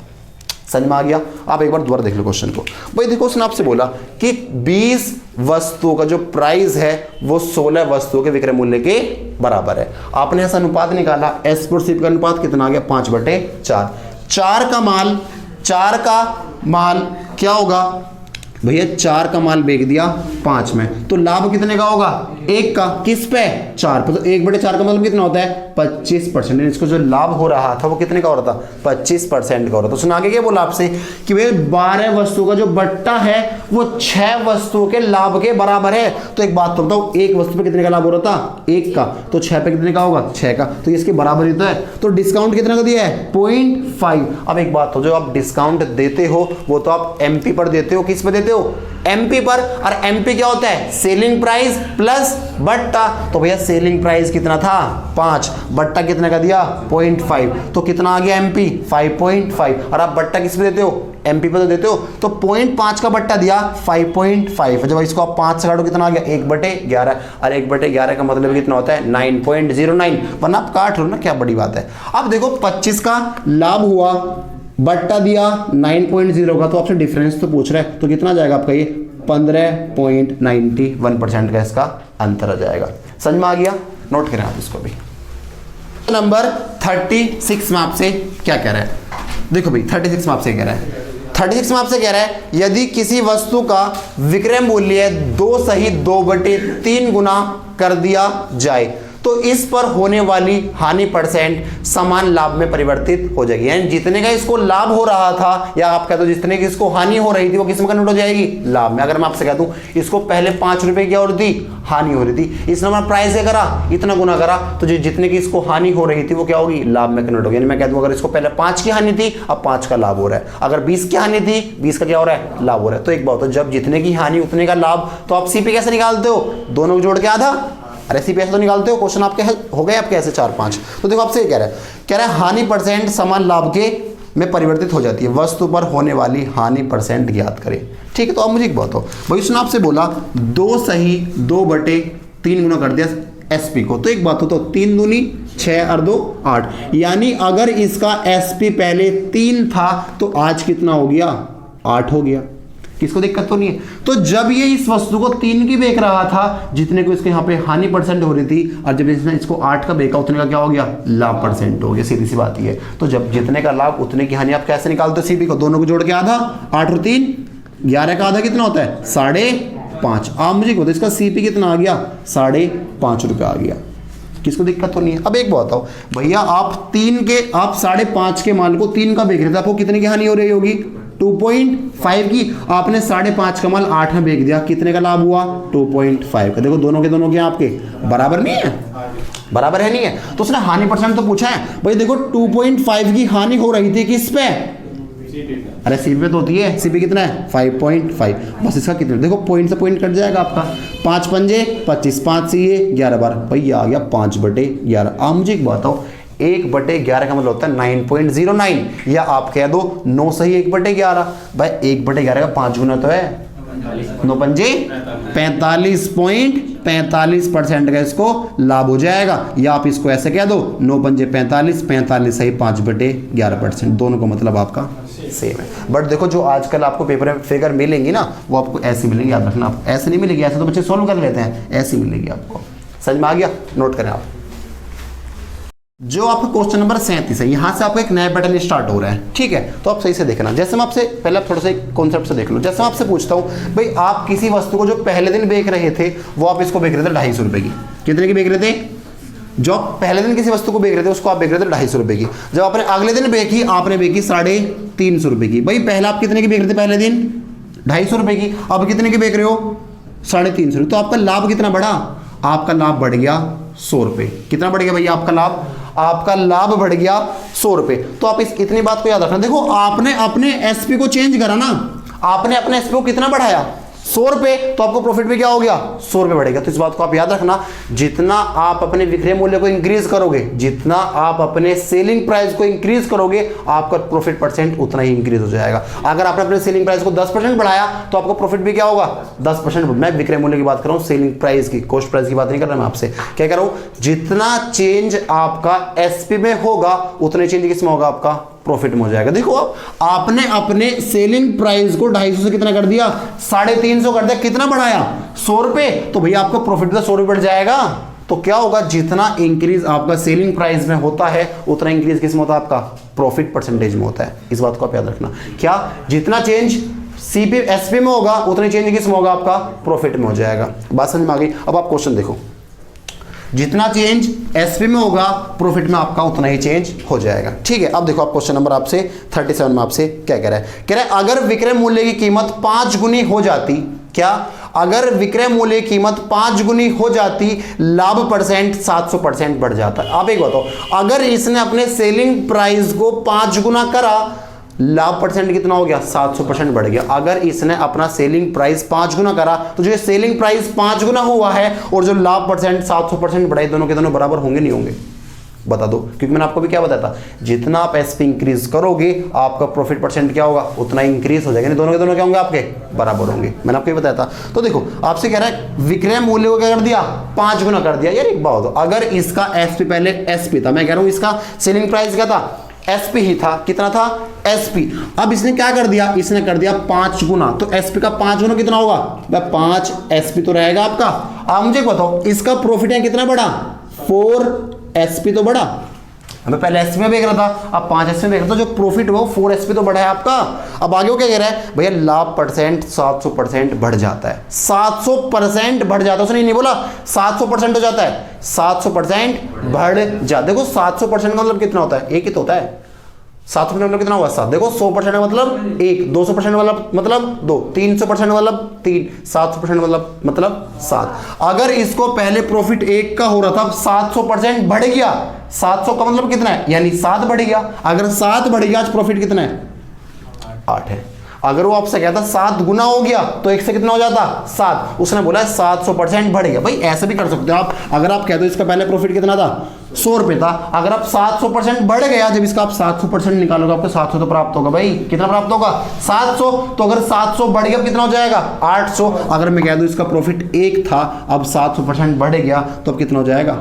समझ में आ गया? आप एक बार दोबारा देख लो क्वेश्चन को। भाई देखो उसने आपसे बोला कि 20 वस्तुओं का जो प्राइस है वो 16 वस्तुओं के विक्रय मूल्य के बराबर है। आपने ऐसा अनुपात निकाला, एस पर सी का अनुपात कितना आ गया 5/4। 4 का माल क्या होगा भैया, 4 का माल बेच दिया 5 में, तो लाभ कितने का होगा 1 का, किस पे 4 पे, तो 1/4 का मतलब कितना होता है 25%। इसको जो लाभ हो रहा था वो कितने का हो रहा था 25% का हो रहा था। तो सुना आगे क्या बोला आपसे कि भाई 12 वस्तुओं का जो बट्टा है वो 6 वस्तुओं के लाभ के बराबर है। तो एक बात तो बताओ, एक वस्तु पे कितने का लाभ हो रहा था 1 का, तो 6 पे कितने का होगा 6 का, तो इसके बराबर ही तो है। तो डिस्काउंट कितना का दिया है 0.5। अब एक बात हो, जो आप डिस्काउंट देते हो वो तो आप एमपी पर देते हो, किस पे देते हो एमपी पर, और एमपी क्या होता है सेलिंग प्राइस प्लस बट्टा। तो भैया सेलिंग प्राइस कितना था 5, बट्टा कितने का दिया 0.5, तो कितना आ गया एमपी 5.5, और आप बट्टा किस पे देते हो एमपी पे तो देते हो, तो 0.5 का बट्टा दिया 5.5। जब इसको आप 5 से काटो कितना आ गया 1/11, और 1/11 का मतलब कितना होता है 9.09, वरना आप काट लो ना, क्या बड़ी बात है। अब देखो 25 का लाभ हुआ, बट्टा दिया 9.0 का, तो आपसे डिफरेंस तो पूछ रहा है, तो कितना जाएगा आपका ये 15.91% का इसका अंतर आ जाएगा। समझ में आ गया? नोट करें आप इसको भी। नंबर 36 में आपसे क्या कह रहा है, देखो भाई 36 में आपसे कह रहा है, 36 में आपसे कह रहा है यदि किसी वस्तु का विक्रय मूल्य 2 सहित 2/3 गुना कर दिया जाए तो इस पर होने वाली हानि % समान लाभ में परिवर्तित हो जाएगी। यानी जितने का इसको लाभ हो रहा था, या आप कह दो जितने की इसको हानि हो रही थी, वो किस में कन्वर्ट हो जाएगी लाभ में। अगर मैं आपसे कह दूं इसको पहले 5 रुपए की और थी हानि हो रही थी, इसने हमारा प्राइस क्या करा इतना गुना करा, तो जितने की इसको हानि हो रही थी वो क्या होगी लाभ में कन्वर्ट होगी। यानी मैं कह दूं अगर इसको पहले 5 की हानि थी अब 5 का लाभ हो रहा है, अगर 20 की हानि थी 20 का क्या हो रहा है लाभ हो रहा है। तो एक बात हो, जब जितने की हानि उतने का लाभ, तो आप सीपी कैसे निकालते हो दोनों को जोड़ के आधा, अरे सीपी ऐसे तो निकालते हो। क्वेश्चन आपके हो गए आपके ऐसे 4-5। तो देखो आपसे ये कह रहा है हानि % समान लाभ के में परिवर्तित हो जाती है, वस्तु पर होने वाली हानि % ज्ञात करें। ठीक है, तो अब मुझे एक बात हो भाई, उसने आपसे बोला 2 सही 2/3 गुना कर दिया एसपी को, तो एक बात हो, तो 3 दूनी 6 और 2 8, यानी अगर इसका एसपी पहले 3 था तो आज कितना हो गया 8 हो गया। किसको दिक्कत तो नहीं है। तो जब ये इस वस्तु को 3 की बेच रहा था, जितने को इसके यहाँ पे हानि % हो रही थी, और जब इसने इसको 8 का बेचा उतने का क्या हो गया लाभ % हो गया। सीधी सी बात ये। तो जब जितने का लाभ उतने की हानि आप कैसे निकालते हो सीपी को, दोनों को जोड़ के आधा, 8 और 3 11 का आधा कितना होता है 5.5। आप मुझे बताओ इसका सीपी कितना आ गया 5.5 रुपये आ गया। किसको दिक्कत तो नहीं है। अब एक बात बताओ भैया, आप 5.5 के माल को 3 का बेच रहे थे, आपको कितने की हानि हो रही होगी 2.5 की। आपने 5.5 का माल 8 में बेच दिया, कितने का लाभ हुआ 2.5 का। देखो दोनों के आपके बराबर नहीं है, बराबर है नहीं है। तो उसने हानि % तो पूछा है भाई। देखो 2.5 की हानि हो रही थी किस पे, अरे सीपी पे तो होती है, सीपी कितना है 5.5, बस इसका कितना, देखो पॉइंट से पॉइंट कट जाएगा आपका, 5 पंजे 25, 5 से ये 11 बार, भाई आ गया 5/11। आप मुझे एक बताओ 1/11 का मतलब होता है 9.09, या आप कह दो 9 सही 1/11। भाई 1/11 का 5 गुना तो है 9 पंजे 45.45% का इसको लाभ हो जाएगा, या आप इसको ऐसे कह दो 9 पंजे 45 सही 5/11%, दोनों का मतलब आपका सेम है। बट देखो जो आजकल आपको पेपर में फिगर मिलेंगी ना वो आपको ऐसी मिलेंगी, याद रखना। आप ऐसे नहीं मिलेगी, ऐसे तो बच्चे सॉल्व कर लेते हैं, ऐसी मिलेगी आपको। समझ में आ गया? नोट करें आप। जो आपका क्वेश्चन नंबर 37 है, यहां से आपका एक नया पैटर्न स्टार्ट हो रहा है। ठीक है, तो आप सही से देखना। जैसे मैं आपसे पहले थोड़ा सा कॉन्सेप्ट से देख लो। जैसे मैं आपसे पूछता हूं भाई, आप किसी वस्तु को जो पहले दिन बेच रहे थे वो आप इसको बेच रहे थे 250 रुपए की, कितने की बेच रहे थे? जो आप पहले दिन किसी वस्तु को बेच रहे थे उसको आप बेच रहे थे 250 रुपए की। जब आपने अगले दिन बेची, आपने बेची 350 रुपए की। भाई पहले आप कितने की बेच रहे थे पहले दिन 250 रुपए की, अब कितने की बेच रहे हो 350 रुपए। तो आपका लाभ कितना बढ़ा? आपका लाभ बढ़ गया 100 रुपए। कितना बढ़ गया भैया आपका लाभ? आपका लाभ बढ़ गया 100 रुपए। तो आप इस इतनी बात को याद रखना। देखो आपने अपने एसपी को चेंज करा ना, आपने अपने एसपी को कितना बढ़ाया 100 रुपए, तो आपको प्रॉफिट भी क्या हो गया 100 रुपए बढ़ेगा। तो इस बात को आप याद रखना, जितना आप अपने विक्रय मूल्य को इंक्रीज करोगे, जितना आप अपने सेलिंग प्राइस को इंक्रीज करोगे, आपका प्रॉफिट % उतना ही इंक्रीज हो जाएगा। अगर आपने अपने सेलिंग प्राइस को 10% बढ़ाया तो आपको प्रॉफिट भी क्या होगा 10%। मैं विक्रय मूल्य की बात कर रहा हूं, सेलिंग प्राइस की, कॉस्ट प्राइस की बात नहीं कर रहा मैं आपसे। क्या कर रहा हूं, जितना चेंज आपका एसपी में होगा उतने चेंज किसमें होगा आपका प्रॉफिट में हो जाएगा। देखो अब आपने अपने सेलिंग प्राइस को 250 से कितना कर दिया, 350 कर दिया, कितना बढ़ाया, 100 रुपए, तो भैया आपका प्रॉफिट तो 100 रुपए बढ़ जाएगा। तो क्या होगा, जितना इंक्रीज आपका सेलिंग प्राइस में होता है उतना इंक्रीज किस में होता है, आपका प्रॉफिट परसेंटेज में होता है। इस बात को आप याद रखना। क्या, जितना चेंज सीपी एसपी में होगा उतना चेंज किस में होगा, आपका प्रॉफिट में हो जाएगा। बात समझ में आ गई। अब आप क्वेश्चन देखो, जितना चेंज एसपी में होगा प्रॉफिट में आपका उतना ही चेंज हो जाएगा। ठीक है, अब देखो आप क्वेश्चन नंबर आपसे 37 में आपसे क्या कह रहा है, कह रहा है अगर विक्रय मूल्य की कीमत 5 गुनी हो जाती, क्या, अगर विक्रय मूल्य की कीमत 5 गुनी हो जाती, लाभ परसेंट 700% बढ़ जाता है। आप एक बताओ, अगर इसने अपने सेलिंग प्राइस को 5 गुना करा, लाभ परसेंट कितना हो गया, 700% बढ़ गया। अगर इसने अपना सेलिंग प्राइस 5 गुना करा तो जो सेलिंग प्राइस 5 गुना हुआ है और जो लाभ परसेंट 700% बढ़ाई, दोनों के दोनों बराबर होंगे नहीं होंगे, बता दो। क्योंकि मैंने आपको भी क्या बताया था, जितना आप एसपी इंक्रीज करोगे आपका प्रॉफिट परसेंट क्या होगा, उतना इंक्रीज हो जाएगा, नहीं दोनों के दोनों क्या होंगे, आपके बराबर होंगे। मैंने आपको ये बताया था। तो देखो आपसे कह रहा है विक्रय मूल्य को क्या कर दिया, 5 गुना कर दिया। यार एक बात हो, अगर इसका एसपी पहले एसपी था, मैं कह रहा हूं इसका सेलिंग प्राइस क्या था, एसपी ही था, कितना था, एसपी। अब इसने क्या कर दिया, इसने कर दिया 5 गुना, तो एसपी का 5 गुना कितना होगा, 5 एसपी तो रहेगा आपका। अब मुझे बताओ इसका प्रॉफिट है कितना बढ़ा, 4 एसपी तो बढ़ा। मैं पहले एसपी में देख रहा था, अब 5 एसपी में देख रहा था, जो प्रॉफिट वो 4 एसपी तो बढ़ा है आपका। अब आगे वो क्या कह रहा है, भैया लाभ परसेंट 700% बढ़ जाता है, 700% बढ़ जाता है। उसने नहीं बोला 700% हो जाता है, 700% बढ़ जाता। देखो 700% का मतलब कितना होता है, एक ही तो होता है। 700% मतलब कितना हुआ, 7। देखो 100% मतलब 1, 200% मतलब 2, 300% मतलब 3, 700% मतलब 7। अगर इसको पहले प्रॉफिट 1 का हो रहा था, 700% बढ़ गया, 700 का मतलब कितना है, यानी 7 बढ़ गया। अगर 7 बढ़ गया, आज प्रॉफिट कितना है, 8 है। अगर वो आपसे कहता 7 गुना हो गया तो 1 से कितना हो जाता, 7। उसने बोला 700% बढ़ गया। भाई ऐसे भी कर सकते हो आप, अगर आप कहते हो इसका पहले प्रॉफिट कितना था, 100 रुपए था, अगर आप 700% बढ़ गया, जब इसका आप 700% निकालोगे आपको 700 तो प्राप्त होगा। भाई कितना प्राप्त होगा, 700। तो अगर 700 बढ़ गया कितना हो जाएगा, 800। अगर मैं कह दूं इसका प्रॉफिट 1 था, अब 700% बढ़ गया तो अब कितना हो जाएगा,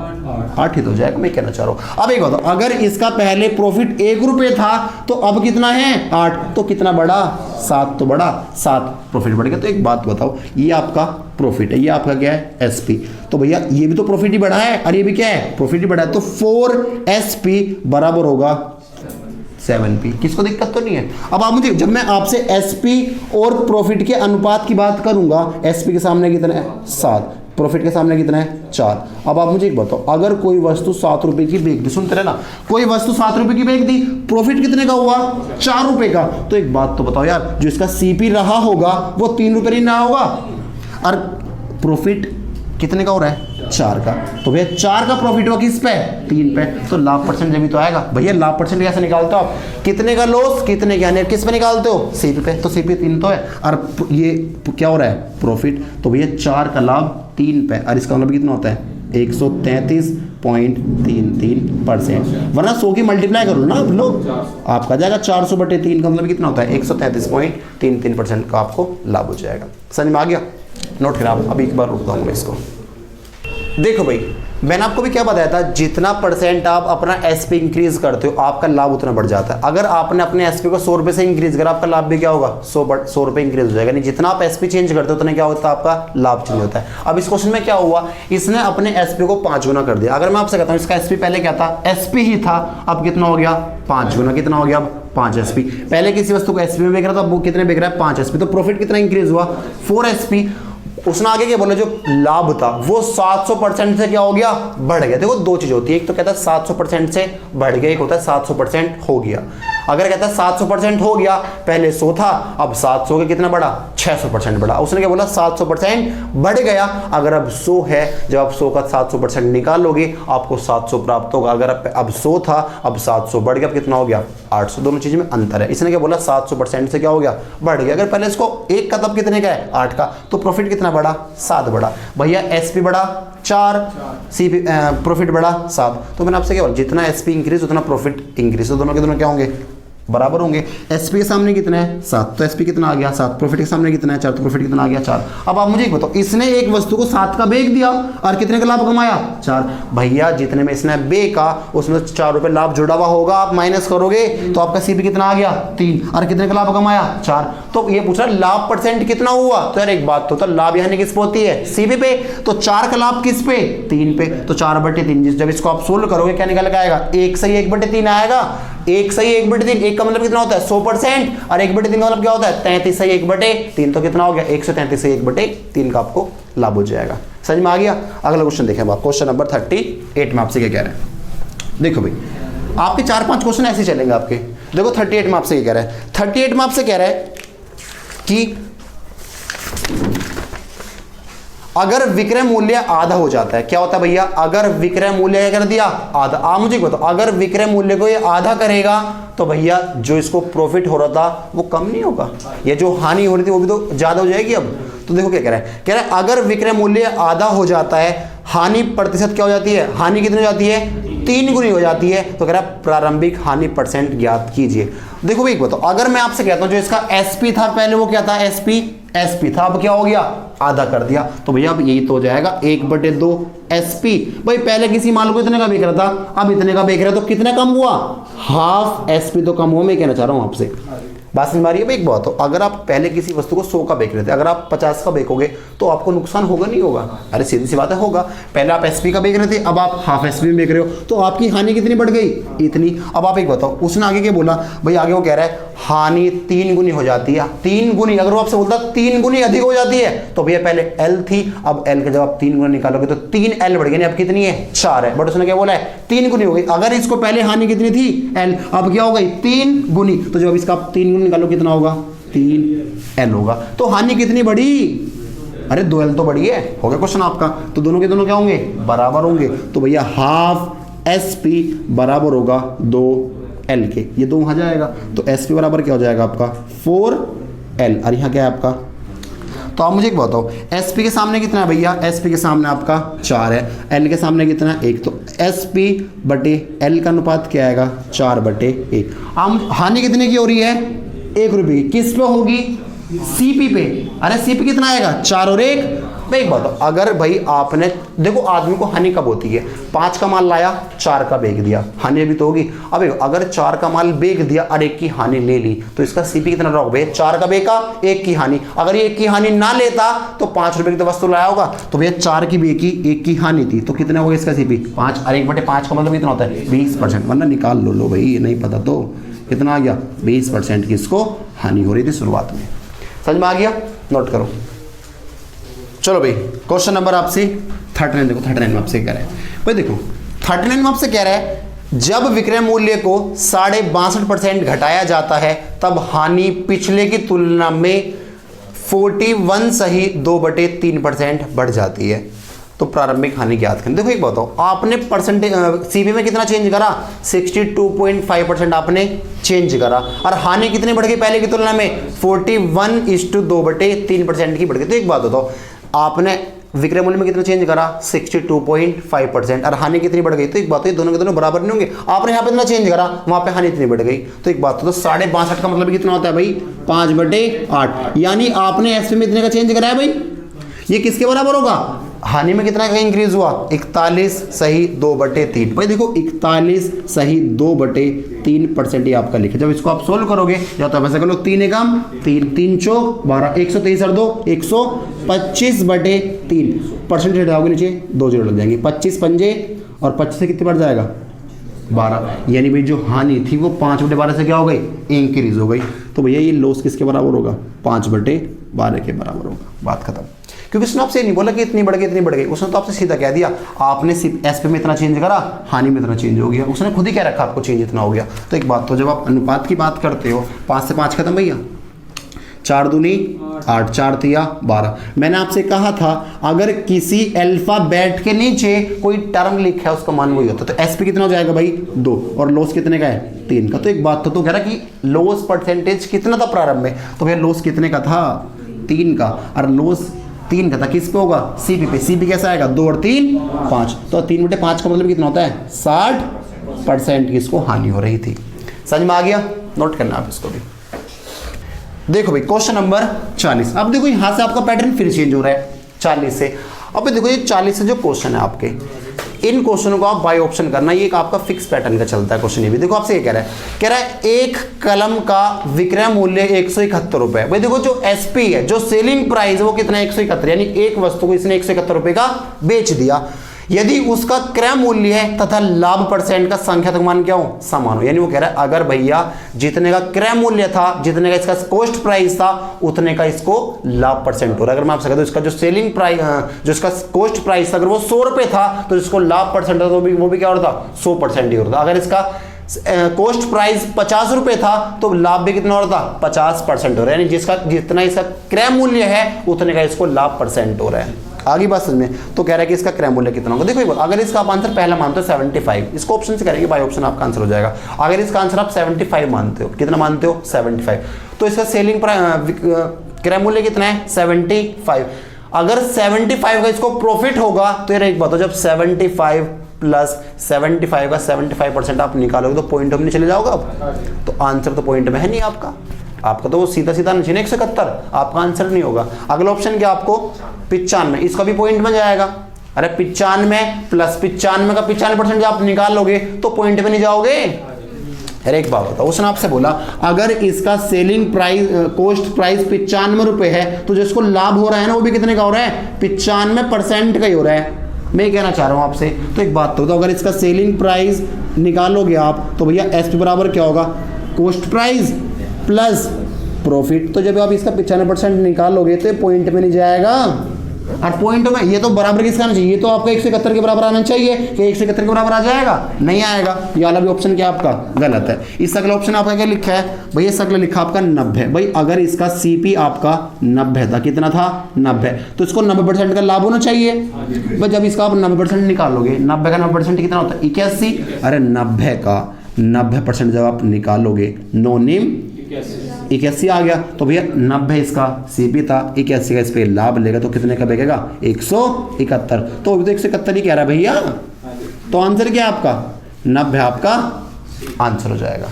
8 ही तो हो जाएगा। मैं कहना चाह रहा हूं। अब एक बताओ, अगर इसका पहले प्रॉफिट 1 रुपए था तो अब कितना है, 8, तो कितना बढ़ा, 7 तो बढ़ा, 7 प्रॉफिट बढ़ गया। तो एक बात बताओ, ये आपका प्रॉफिट है, ये आपका क्या है, एसपी। तो भैया ये भी तो प्रॉफिट ही बढ़ा है और ये भी क्या है, प्रॉफिट ही बढ़ा है। तो 4 एसपी बराबर होगा 7p। किसको दिक्कत तो नहीं है। अब आप मुझे, जब मैं आपसे एसपी और प्रॉफिट के अनुपात की बात करूंगा, एसपी के सामने कितना है, 7, प्रॉफिट के सामने कितना है, 4। अब आप मुझे एक बताओ, अगर कोई वस्तु 7 रुपए की बेच दी, सुनते रहे ना, कोई वस्तु 7 रुपए की बेच दी, प्रॉफिट कितने का हुआ, 4 रुपए का। तो एक बात तो बताओ यार, जो इसका सीपी रहा होगा वो 3 रुपए नहीं रहा होगा, और प्रॉफिट कितने का हो रहा है, 4 का। तो भैया 4 का प्रॉफिट हुआ किस पे, 3 पे। तो लाभ परसेंट जब तो आएगा। भैया लाभ परसेंट कैसे निकालते हो आप, कितने का लॉस, कितने का, यानी किस पे निकालते हो, सीपी पे। तो सीपी 3 तो है, और ये क्या हो रहा है, प्रॉफिट। तो भैया 4 का लाभ 3 पे, और इसका मतलब कितना होता है, 133.33%। वरना 100 की मल्टीप्लाई करो ना आप लोग, आपका जाएगा 400/3 का मतलब कितना होता है, 133.33% का आपको लाभ हो जाएगा। समझ में आ गया, नोट करा। अभी एक बार रुकता हूँ मैं इसको। देखो भाई, मैंने आपको भी क्या बताया था, जितना परसेंट आप अपना एसपी इंक्रीज करते हो आपका लाभ उतना बढ़ जाता है। अगर आपने अपने एसपी को 100 रुपए से इंक्रीज करा, आपका लाभ भी क्या होगा, 100 रुपए इंक्रीज हो जाएगा। नहीं, जितना आप एसपी चेंज करते हो उतना क्या होता है, आपका लाभ चेंज होता है। अब इस क्वेश्चन में क्या हुआ, इसने अपने एसपी को 5 गुना कर दिया। अगर मैं आपसे कहता हूं इसका एसपी पहले क्या था, एसपी ही था, अब कितना हो गया, 5 गुना। कितना हो गया, अब 5 एसपी। पहले किसी वस्तु को एसपी में बेच रहा था, वो कितने बेच रहा है, 5 एसपी। तो प्रॉफिट कितना इंक्रीज हुआ, 4 एसपी। उसने आगे क्या बोला, जो लाभ था वो 700% से क्या हो गया, बढ़ गया। देखो दो चीज होती है, एक तो कहता है 700% से बढ़ गया, एक होता है 700% हो गया। अगर कहता है 700% हो गया, पहले 100 था, अब 700 के कितना बढ़ा, 600% बढ़ा। उसने क्या बोला, 700% बढ़ गया। अगर अब 100 है, जब आप 100 का 700% निकालोगे आपको 700 प्राप्त होगा। अगर अब 100 था, अब 700 बढ़ गया, अब कितना हो गया, 800। दोनों चीज में अंतर है। इसने क्या बोला, 700% से क्या हो गया, बढ़ गया। अगर पहले इसको 1 का तब कितने का है, 8 का, तो प्रॉफिट कितना बढ़ा, 7 बढ़ा। भैया एसपी बढ़ा 4, सीपी प्रॉफिट बढ़ा 7। तो मैंने आपसे क्या बोला, जितना एसपी इंक्रीज उतना प्रॉफिट इंक्रीज, तो दोनों के दोनों क्या होंगे, बराबर होंगे। एसपी के सामने कितना है 7, तो एसपी कितना आ गया 7। प्रॉफिट के सामने कितना है 4, तो प्रॉफिट कितना आ गया 4। अब आप मुझे बताओ, इसने एक वस्तु को 7 का बेच दिया और कितने का लाभ कमाया 4। भैया जितने में इसने बेचा उसमें 4 रुपए लाभ जुड़ा हुआ होगा, आप माइनस करोगे तो आपका सीपी कितना आ गया 3, और कितने का लाभ कमाया 4। तो ये पूछ रहा लाभ परसेंट कितना हुआ, तो यार एक बात तो लाभ यहाँ किस पे होती है सीपी पे, तो 4 का लाभ किस पे 3 पे, तो 4/3। जब इसको आप सोल्व करोगे क्या निकल के आएगा 1 सही 1/3 आएगा। 1 सही 1/3, 1 का मतलब कितना होता है 100%, और 1/3 का मतलब क्या होता है 33 सही 1/3, तो कितना हो गया 133 सही 1/3 का आपको लाभ हो जाएगा। समझ में आ गया। अगला क्वेश्चन देखें आप, क्वेश्चन नंबर 38 में आपसे क्या कह रहे हैं। देखो भाई आपके 4-5 क्वेश्चन ऐसे चलेंगे आपके। देखो 38 में आपसे क्या कह रहा है, 38 में आपसे कह रहा है कि अगर विक्रय मूल्य आधा हो जाता है, क्या होता है भैया, अगर विक्रय मूल्य कर दिया आधा, आप मुझे बताओ अगर विक्रय मूल्य को ये आधा करेगा तो भैया जो इसको प्रॉफिट हो रहा था वो कम नहीं होगा, ये जो हानि हो रही थी वो भी तो ज्यादा हो जाएगी। अब तो देखो क्या कह रहा है, कह रहा है अगर विक्रय मूल्य आधा हो जाता है, हानि प्रतिशत क्या हो जाती है, हानि कितनी हो जाती है 3 गुनी हो जाती है, तो कह रहा है प्रारंभिक हानि परसेंट ज्ञात कीजिए। देखो भाई बताओ, अगर मैं आपसे कहता हूं जो इसका एसपी था पहले वो क्या था एसपी था, अब क्या हो गया आधा कर दिया, तो भैया अब यही तो हो जाएगा 1/2 एसपी। भाई पहले किसी माल को इतने का बेच रहा था, अब इतने का बेच रहा है, तो कितना कम हुआ हाफ एसपी तो कम हुआ। मैं कहना चाह रहा हूं आपसे, बात समझ में आ रही है भाई। एक बात हो, अगर आप पहले किसी वस्तु को 100 का बेच रहे थे, अगर आप 50 का बेचोगे तो आपको नुकसान होगा नहीं होगा, अरे सीधी सी बात है होगा। पहले आप एसपी का बेच रहे थे, अब आप हाफ एसपी में बेच रहे हो, तो आपकी हानि कितनी बढ़ गई इतनी। अब आप एक बताओ उसने आगे क्या बोला, भाई आगे वो कह रहा है हानि 3 गुनी हो जाती है, 3 गुनी। अगर वो आपसे बोलता 3 गुनी अधिक हो जाती है तो भैया पहले एल थी, अब एल के जब आप 3 गुना निकालोगे तो 3L बढ़ गई, अब कितनी है 4 है, बट उसने क्या बोला है 3 गुनी हो गई। अगर इसको पहले हानि कितनी थी एल, अब क्या हो गई 3 गुनी, तो जब इसका 3 गुनी निकालो कितना होगा 3L होगा। तो हानि कितनी बढ़ी, अरे 2L तो बढ़ी है। हो गया क्वेश्चन आपका, तो दोनों के दोनों क्या होंगे बराबर होंगे, तो भैया हाफ एसपी बराबर होगा 2L के, ये 2 वहां जाएगा, तो एसपी बराबर क्या हो जाएगा आपका 4L, और यहाँ क्या है आपका। तो आप मुझे एक बताओ एसपी के सामने कितना है भैया, एसपी के सामने आपका 4 है, एल के सामने कितना है 1, तो एसपी बटे एल का अनुपात क्या आएगा 4/1। हम हानि कितने की हो रही है 1 रुपये की, किस पे होगी सीपी पे, अरे सीपी कितना आएगा 4 और 1। भाई एक बात, अगर भाई आपने देखो आदमी को हानि कब होती है, 5 का माल लाया 4 का बेच दिया, हानि भी तो होगी। अब अगर 4 का माल बेच दिया और 1 की हानि ले ली, तो इसका सीपी कितना रहा भाई 4 का बेचा 1 की हानि, अगर ये 1 की हानि ना लेता तो 5 रुपए की तो वस्तु लाया होगा, तो भैया 4 की बेची 1 की हानि थी, तो कितना होगा इसका सीपी 5, और 1/5 का मतलब कितना होता है 20%, वरना निकाल लो भाई, नहीं पता तो कितना आ गया 20% की इसको हानि हो रही थी शुरुआत में। समझ में आ गया, नोट करो। चलो भाई क्वेश्चन नंबर आपसे 39, देखो 39 में आपसे कह रहा है भाई, देखो 39 में आपसे कह रहा है जब विक्रय मूल्य को 62.5% घटाया जाता है तब हानि पिछले की तुलना में 41 सही 2/3% बढ़ जाती है, तो प्रारंभिक हानि ज्ञात करें। देखो एक बताओ, आपने परसेंटेज सीपी में कितना चेंज करा 62.5% आपने चेंज करा, और हानि कितनी बढ़ गई पहले की तुलना में 41:2/3% की बढ़ गई। तो एक बात बताओ, आपने विक्रय मूल्य में कितना चेंज करा 62.5%, और हानि कितनी बढ़ गई, तो एक बात है दोनों के दोनों बराबर नहीं होंगे। आपने यहाँ पे इतना चेंज करा, वहां पे हानि इतनी बढ़ गई, तो एक बात तो 62.5 का मतलब कितना होता है भाई 5/8, यानी आपने एसपी में इतने का चेंज कराया भाई, ये किसके बराबर होगा, हानि में कितना का इंक्रीज हुआ 41 सही 2/3। भाई देखो 41 सही 2/3% ये आपका लिखे। जब इसको आप सोल्व करोगे या तो वैसे कर लो 3 एकम 3 3 चौक 12 123 और 2 125/3 हटाओगे नीचे 2 जीरो लग जाएंगे, 25 पंजे और 25 से कितने बढ़ जाएगा 12, यानी भाई जो हानि थी वो 5/12 से क्या हो गई इंक्रीज हो गई। तो भैया ये लॉस किसके बराबर होगा 5/12 के बराबर होगा, बात खत्म। क्योंकि उसने आपसे नहीं बोला कि इतनी बढ़ गई, उसने तो आपसे सीधा कह दिया आपने सिर्फ एसपी में इतना चेंज करा, हानि में इतना चेंज हो गया, उसने खुद ही कह रखा आपको चेंज इतना हो गया। तो एक बात तो जब आप अनुपात की बात करते हो 5 से 5 खत्म भैया, 4 दूनी 8 4 तिया 12। मैंने आपसे कहा था अगर किसी अल्फाबेट के नीचे कोई टर्म लिखा है उसका मान वही होता है, तो एसपी कितना हो जाएगा भाई 2, और लॉस कितने का है 3 का। तो एक बात तो कह रहा कि लॉस परसेंटेज कितना था प्रारंभ में, तो भैया लॉस कितने का था 3 का, और लॉस 3 का था किस पे होगा सीपी पे। सीपी कैसा आएगा 2 और 3 5, तो 3/5 का मतलब कितना होता है 60% की इसको हानि हो रही थी। समझ में आ गया, नोट करना आप इसको भी। देखो भाई क्वेश्चन नंबर 40। अब देखो यहां से आपका पैटर्न फिर चेंज हो रहा है 40 से। अब देखो ये 40 से जो क्वेश्चन है आपके, इन क्वेश्चनों को आप बाय ऑप्शन करना, ये एक आपका फिक्स पैटर्न का चलता है क्वेश्चन। ये भी देखो आपसे ये कह रहा है एक कलम का विक्रय मूल्य 171 रुपए। भाई देखो जो एसपी है, जो सेलिंग प्राइस है वो कितना 171, यानी एक वस्तु को इसने 171 रुपए का बेच दिया। यदि उसका क्रय मूल्य है तथा लाभ परसेंट का संख्यात्मक मान क्या हो, समान हो। यानी वो कह रहा है अगर भैया जितने का क्रय मूल्य था, जितने का इसका कॉस्ट प्राइस था, उतने का इसको लाभ परसेंट हो रहा है। अगर मैं आपसे कहता हूं इसका जो सेलिंग प्राइस, जो इसका कॉस्ट प्राइस था, अगर वो 100 रुपए था तो इसको लाभ परसेंट था तो वो भी क्या होता, 100% ही होता। अगर इसका कॉस्ट प्राइस 50 रुपए था तो लाभ भी कितना हो रहा था, 50% हो रहा है। यानी जिसका जितना इसका क्रय मूल्य है उतने का इसको लाभ परसेंट हो रहा है। आगे बात समझ में, तो कह रहा है कि इसका क्रय मूल्य कितना होगा। देखो अगर इसका आप आंसर पहला मानते हो 75, इसको ऑप्शन से करेंगे, बाय ऑप्शन आपका आंसर हो जाएगा। अगर इसका आंसर आप 75 मानते हो, कितना मानते हो 75, तो इसका सेलिंग क्रय मूल्य कितना है 75। अगर 75 का इसको प्रॉफिट होगा तो यार एक बात हो, जब 75 प्लस 75 का 75% आप निकालोगे तो पॉइंट में चले जाओगे आप, तो आंसर तो पॉइंट में है नहीं आपका तो वो सीधा सीधा नीचे 171, आपका आंसर नहीं होगा। अगला ऑप्शन क्या आपको 95, इसका भी पॉइंट में जाएगा। अरे 95 प्लस 95 का 95% जब आप निकाल लोगे तो पॉइंट में नहीं जाओगे। अरे एक बात बताओ, उसने आपसे बोला अगर इसका सेलिंग प्राइस, कॉस्ट प्राइस 95 रुपए है तो जिसको लाभ हो रहा है ना वो भी कितने का हो रहा है, 95% का ही हो रहा है। मैं कहना चाह रहा हूं आपसे, तो एक बात तो अगर इसका सेलिंग प्राइस निकालोगे आप तो भैया एसपी बराबर क्या होगा, कॉस्ट प्राइस प्लस प्रॉफिट। तो जब आप इसका 95% निकालोगे तो पॉइंट में नहीं जाएगा। और पॉइंट में ये तो बराबर किसका आना चाहिए, ये तो आपका 171 के बराबर आना चाहिए, कि 171 के बराबर आ जाएगा, नहीं आएगा। ये वाला भी ऑप्शन क्या आपका गलत है। इस अगला ऑप्शन आपका क्या लिखा है भाई, इस अगला लिखा आपका 90। भाई अगर इसका सीपी आपका 90 था, कितना था 90, तो इसको 90% का लाभ होना चाहिए। भाई जब इसका आप 90% निकालोगे, 90 का 90% कितना होता है 81। अरे 90 का 90% जब आप निकालोगे, नो नेम 81 आ गया। तो भैया 90 इसका सीपी था, 81 का इस पे लाभ लेगा तो कितने का बिकेगा 171। तो अभी तो 171 ही कह रहा है भैया, तो आंसर क्या है आपका 90 आपका आंसर हो जाएगा।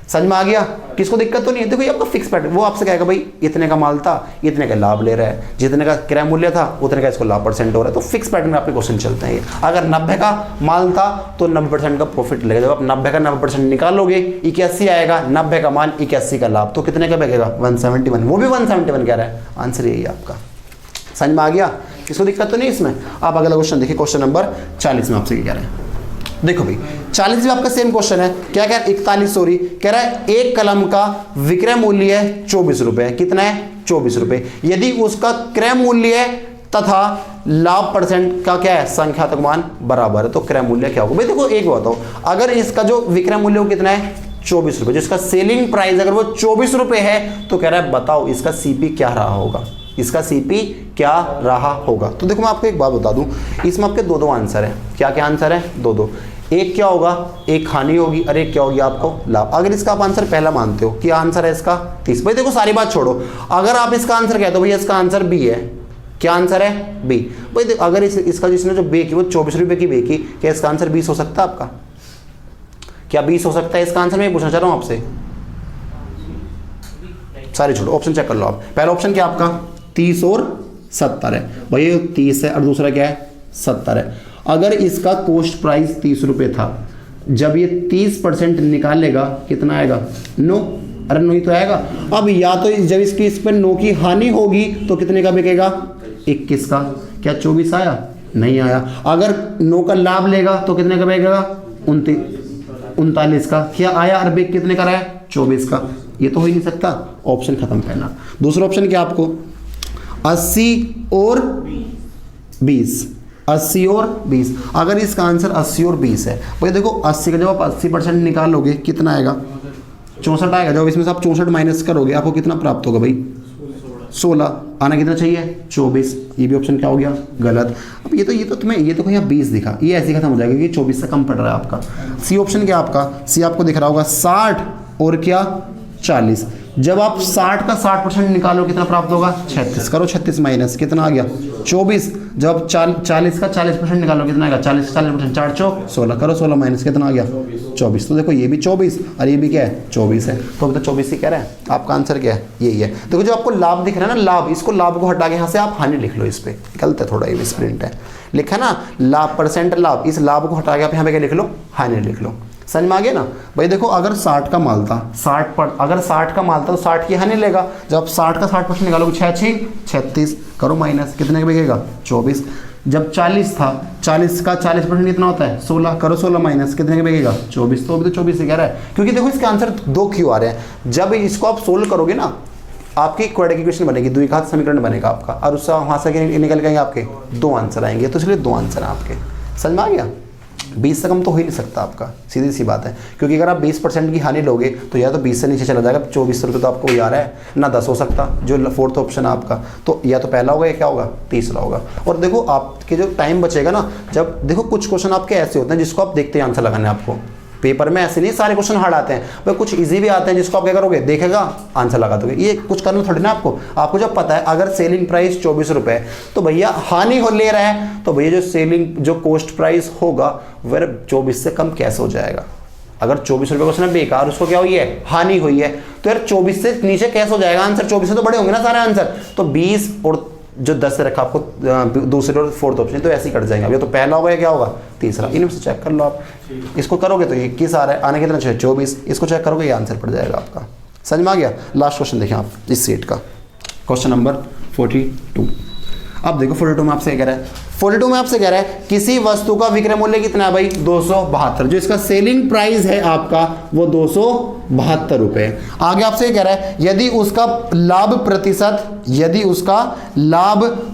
समझ में आ गया, किसको दिक्कत तो नहीं है। देखो ये आपका फिक्स पैटर्न, वो आपसे कहेगा भाई इतने का माल था, इतने का लाभ ले रहा है, जितने का क्रय मूल्य था उतने का इसको लाभ परसेंट हो रहा है। तो फिक्स पैटर्न में आपके क्वेश्चन चलते हैं। अगर 90 का माल था तो 90% का प्रॉफिट लगेगा। जब आप 90 का 90% निकालोगे 81 आएगा, 90 का माल 81 का लाभ, तो कितने का बिकेगा 171, वो भी 171 कह रहा है। आंसर यही है आपका। समझ में आ गया, किसको दिक्कत तो नहीं इसमें। आप अगला क्वेश्चन देखिए, क्वेश्चन नंबर 40 में आपसे क्या कह रहे हैं। देखो भाई 40 में आपका सेम क्वेश्चन है, क्या कह रहा है 41 सॉरी, कह रहा है एक कलम का विक्रय मूल्य है 24 रुपए, कितना है 24 रुपए। यदि उसका क्रय मूल्य है तथा लाभ परसेंट का क्या है संख्यात्मक मान बराबर है, तो क्रय मूल्य क्या होगा। भाई देखो एक बताओ, अगर इसका जो विक्रय मूल्य वो कितना है 24 रुपए, जिसका सेलिंग प्राइस अगर वो 24 रुपए है, तो कह रहा है बताओ इसका सीपी क्या रहा होगा, इसका सीपी क्या रहा होगा। तो देखो मैं आपको एक बात बता दूं, इसमें आपके दो आंसर है। क्या क्या आंसर है, दो। एक क्या होगा, एक हानि होगी और एक क्या होगी आपको लाभ। अगर इसका आप आंसर पहला मानते हो कि आंसर है इसका 30, भाई देखो सारी बात छोड़ो, अगर आप इसका आंसर कहते हो भैया इसका आंसर बी है, क्या आंसर है बी। भाई अगर इसका जिसने जो बे की वो 24 रुपए की बे की, क्या इसका आंसर 20 हो सकता है आपका, क्या 20 हो सकता है इसका आंसर। मैं पूछना चाह रहा हूं आपसे, सारे छोड़ो, ऑप्शन चेक कर लो आप। पहला ऑप्शन क्या आपका 30 और 70 है, भाई 30 है और दूसरा क्या है 70 है। अगर इसका कॉस्ट प्राइस 30 रुपए था, जब ये 30% निकालेगा कितना आएगा 9, अरे 9 ही तो आएगा। अब या तो जब इसकी इस पर 9 की हानि होगी तो कितने का बिकेगा 21 का, क्या 24 आया, नहीं आया। अगर 9 का लाभ लेगा तो कितने का बिकेगा 39 का, क्या आया, और बिक कितने का रहा है 24 का। ये तो हो ही नहीं सकता, ऑप्शन खत्म पहला। दूसरा ऑप्शन क्या आपको 80 और 20, 80 और 20। अगर इसका आंसर 80 और 20 है, भाई देखो 80 का जब आप 80% निकालोगे कितना आएगा 64 आएगा। जब इसमें से आप 64 माइनस करोगे आपको कितना प्राप्त होगा भाई 16, आना कितना चाहिए 24। ये भी ऑप्शन क्या हो गया गलत। अब ये तो तुम्हें ये तो यहाँ 20 दिखा, ये ऐसे खत्म हो जाएगा कि 24 से कम पड़ रहा है आपका। सी ऑप्शन क्या आपका, सी आपको दिख रहा होगा 60 और क्या 40। जब आप 60 का 60% निकालो कितना प्राप्त होगा 36, करो 36 माइनस कितना आ गया 24। जब आप 40 का 40% निकालो कितना आएगा 40 40%, 4 चौक 16, करो 16 माइनस कितना आ गया 24। तो देखो ये भी 24 और ये भी क्या है 24 है, तो अभी तो 24 ही कह रहा है। आपका आंसर क्या है यही है। देखो जो आपको लाभ दिख रहा है ना, लाभ, इसको लाभ को हटा के यहाँ से आप हानि लिख लो, इस पे गलत है थोड़ा, ये भी स्प्रिंट है लिखा ना लाभ परसेंट लाभ, इस लाभ को हटा के आप यहाँ पे क्या लिख लो हानि लिख लो। समझ में आ गया ना भाई। देखो अगर 60 का माल था, अगर 60 का माल था तो 60 की हानि लेगा। जब आप 60 का 60% निकालोगे 6 6 36, करो माइनस कितने का बिकेगा 24। जब 40 था, 40 का 40% कितना होता है 16, करो 16 माइनस कितने का बिकेगा 24। तो अभी तो 24 ही कह रहा है, क्योंकि देखो इसके आंसर 2 क्यों आ रहे हैं। जब इसको आप सोल्व करोगे ना, आपकी क्वाड्रेटिक इक्वेशन बनेगी, द्विघात समीकरण बनेगा आपका, और उससे वहाँ से निकल गए आपके 2 आंसर आएंगे, तो इसलिए 2 आंसर हैं आपके। समझ में आ गया। 20 से कम तो हो ही नहीं सकता आपका, सीधी सी बात है, क्योंकि अगर आप 20% की हानि लोगे तो या तो 20 से नीचे चला जाएगा, 24 रुपये तो आपको आ रहा है ना, 10 हो सकता जो 4th ऑप्शन है आपका, तो या तो पहला होगा या क्या होगा तीसरा होगा। और देखो आपके जो टाइम बचेगा ना, जब देखो कुछ क्वेश्चन आपके ऐसे होते हैं जिसको आप देखते हैं आंसर लगाना है आपको, पेपर में ऐसे नहीं सारे क्वेश्चन हार्ड आते हैं भाई, कुछ इजी भी आते हैं जिसको आप क्या करोगे देखेगा आंसर लगा दोगे। ये कुछ करना थोड़ी ना आपको जब पता है अगर सेलिंग प्राइस 24 रुपये तो भैया हानि हो ले रहा है, तो भैया जो कॉस्ट प्राइस होगा वह 24 से कम कैसे हो जाएगा। अगर 24 रुपये क्वेश्चन है बेकार, उसको क्या हुई है हानि हुई है, तो यार 24 से नीचे कैसे हो जाएगा आंसर, 24 से तो बड़े होंगे ना सारे आंसर। तो 20 और जो 10 से रखा आपको दूसरे और 4th ऑप्शन, तो ऐसे ही कट जाएंगे। अब तो पहला होगा या क्या होगा तीसरा, इनमें से चेक कर लो आप। इसको करोगे तो 21 आ रहा है, आने कितना चाहिए 24, इसको चेक करोगे ये आंसर पड़ जाएगा आपका। समझ में आ गया। लास्ट क्वेश्चन देखें आप इस सेट का, क्वेश्चन नंबर 42। अब देखो 42 में आपसे कह रहा है, 42 में आपसे कह रहा है किसी वस्तु का विक्रय मूल्य कितना है भाई 272, जो इसका सेलिंग प्राइस है आपका वो 272 रुपए। आगे आपसे कह रहा है यदि उसका लाभ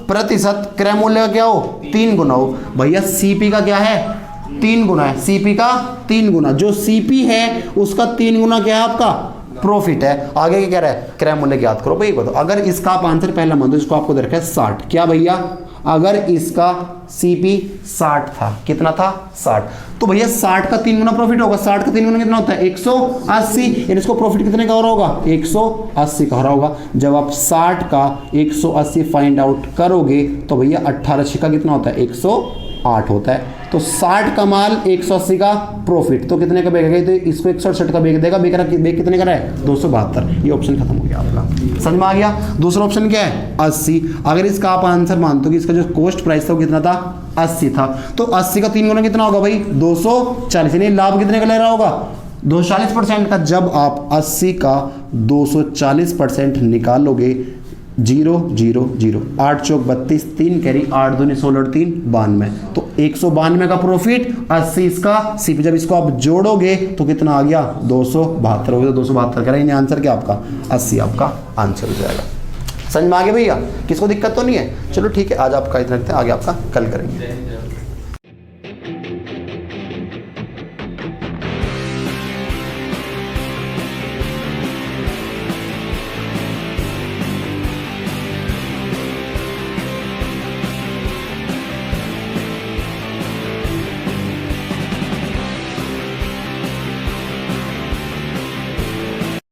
प्रतिशत क्रय मूल्य का क्या हो 3 गुना हो। भैया सीपी का क्या है 3 गुना है, सीपी का 3 गुना, जो सीपी है उसका 3 गुना क्या है आपका प्रॉफिट है। आगे क्या कह रहा है क्रय मूल्य ज्ञात करो भाई। बताओ अगर इसका आप आंसर पहला मान दो, इसको आपको दे रखा है 60, क्या भैया अगर इसका सीपी 60 था, कितना था 60, तो भैया 60 का 3 गुना प्रॉफिट होगा। 60 का 3 गुना कितना होता है 180, यानी इसको प्रॉफिट कितने का हो रहा होगा 180 का हो रहा होगा। जब आप 60 का 180 फाइंड आउट करोगे तो भैया 18 का कितना होता है 108 होता है। तो 60 का माल 180 का प्रॉफिट, तो कितने का बेचेगा, तो इसको 168 का बेच देगा। बेच कितने का है 272। ये ऑप्शन खत्म हो गया आपका। समझ में आ गया। दूसरा ऑप्शन क्या है 80। अगर इसका आप आंसर मानते हो कि इसका जो कॉस्ट प्राइस था वो कितना था 80 था, तो 80 का 3 गुना कितना होगा भाई 240, यानी लाभ कितने का ले रहा होगा 240% का। जब आप 80 का 240% निकालोगे 0 0 0, 8 चौक 32, 3 कैरी 8 दूनी 16 3 92, तो 192 का प्रॉफिट 80 इसका सीपी। जब इसको आप जोड़ोगे तो कितना आ गया 272 हो गया। 272 कह रहा है आंसर क्या आपका 80 आपका आंसर हो जाएगा। समझ में आ गया भैया, किसको दिक्कत तो नहीं है। चलो ठीक है, आज आपका इतना रखते हैं, आगे आपका कल करेंगे।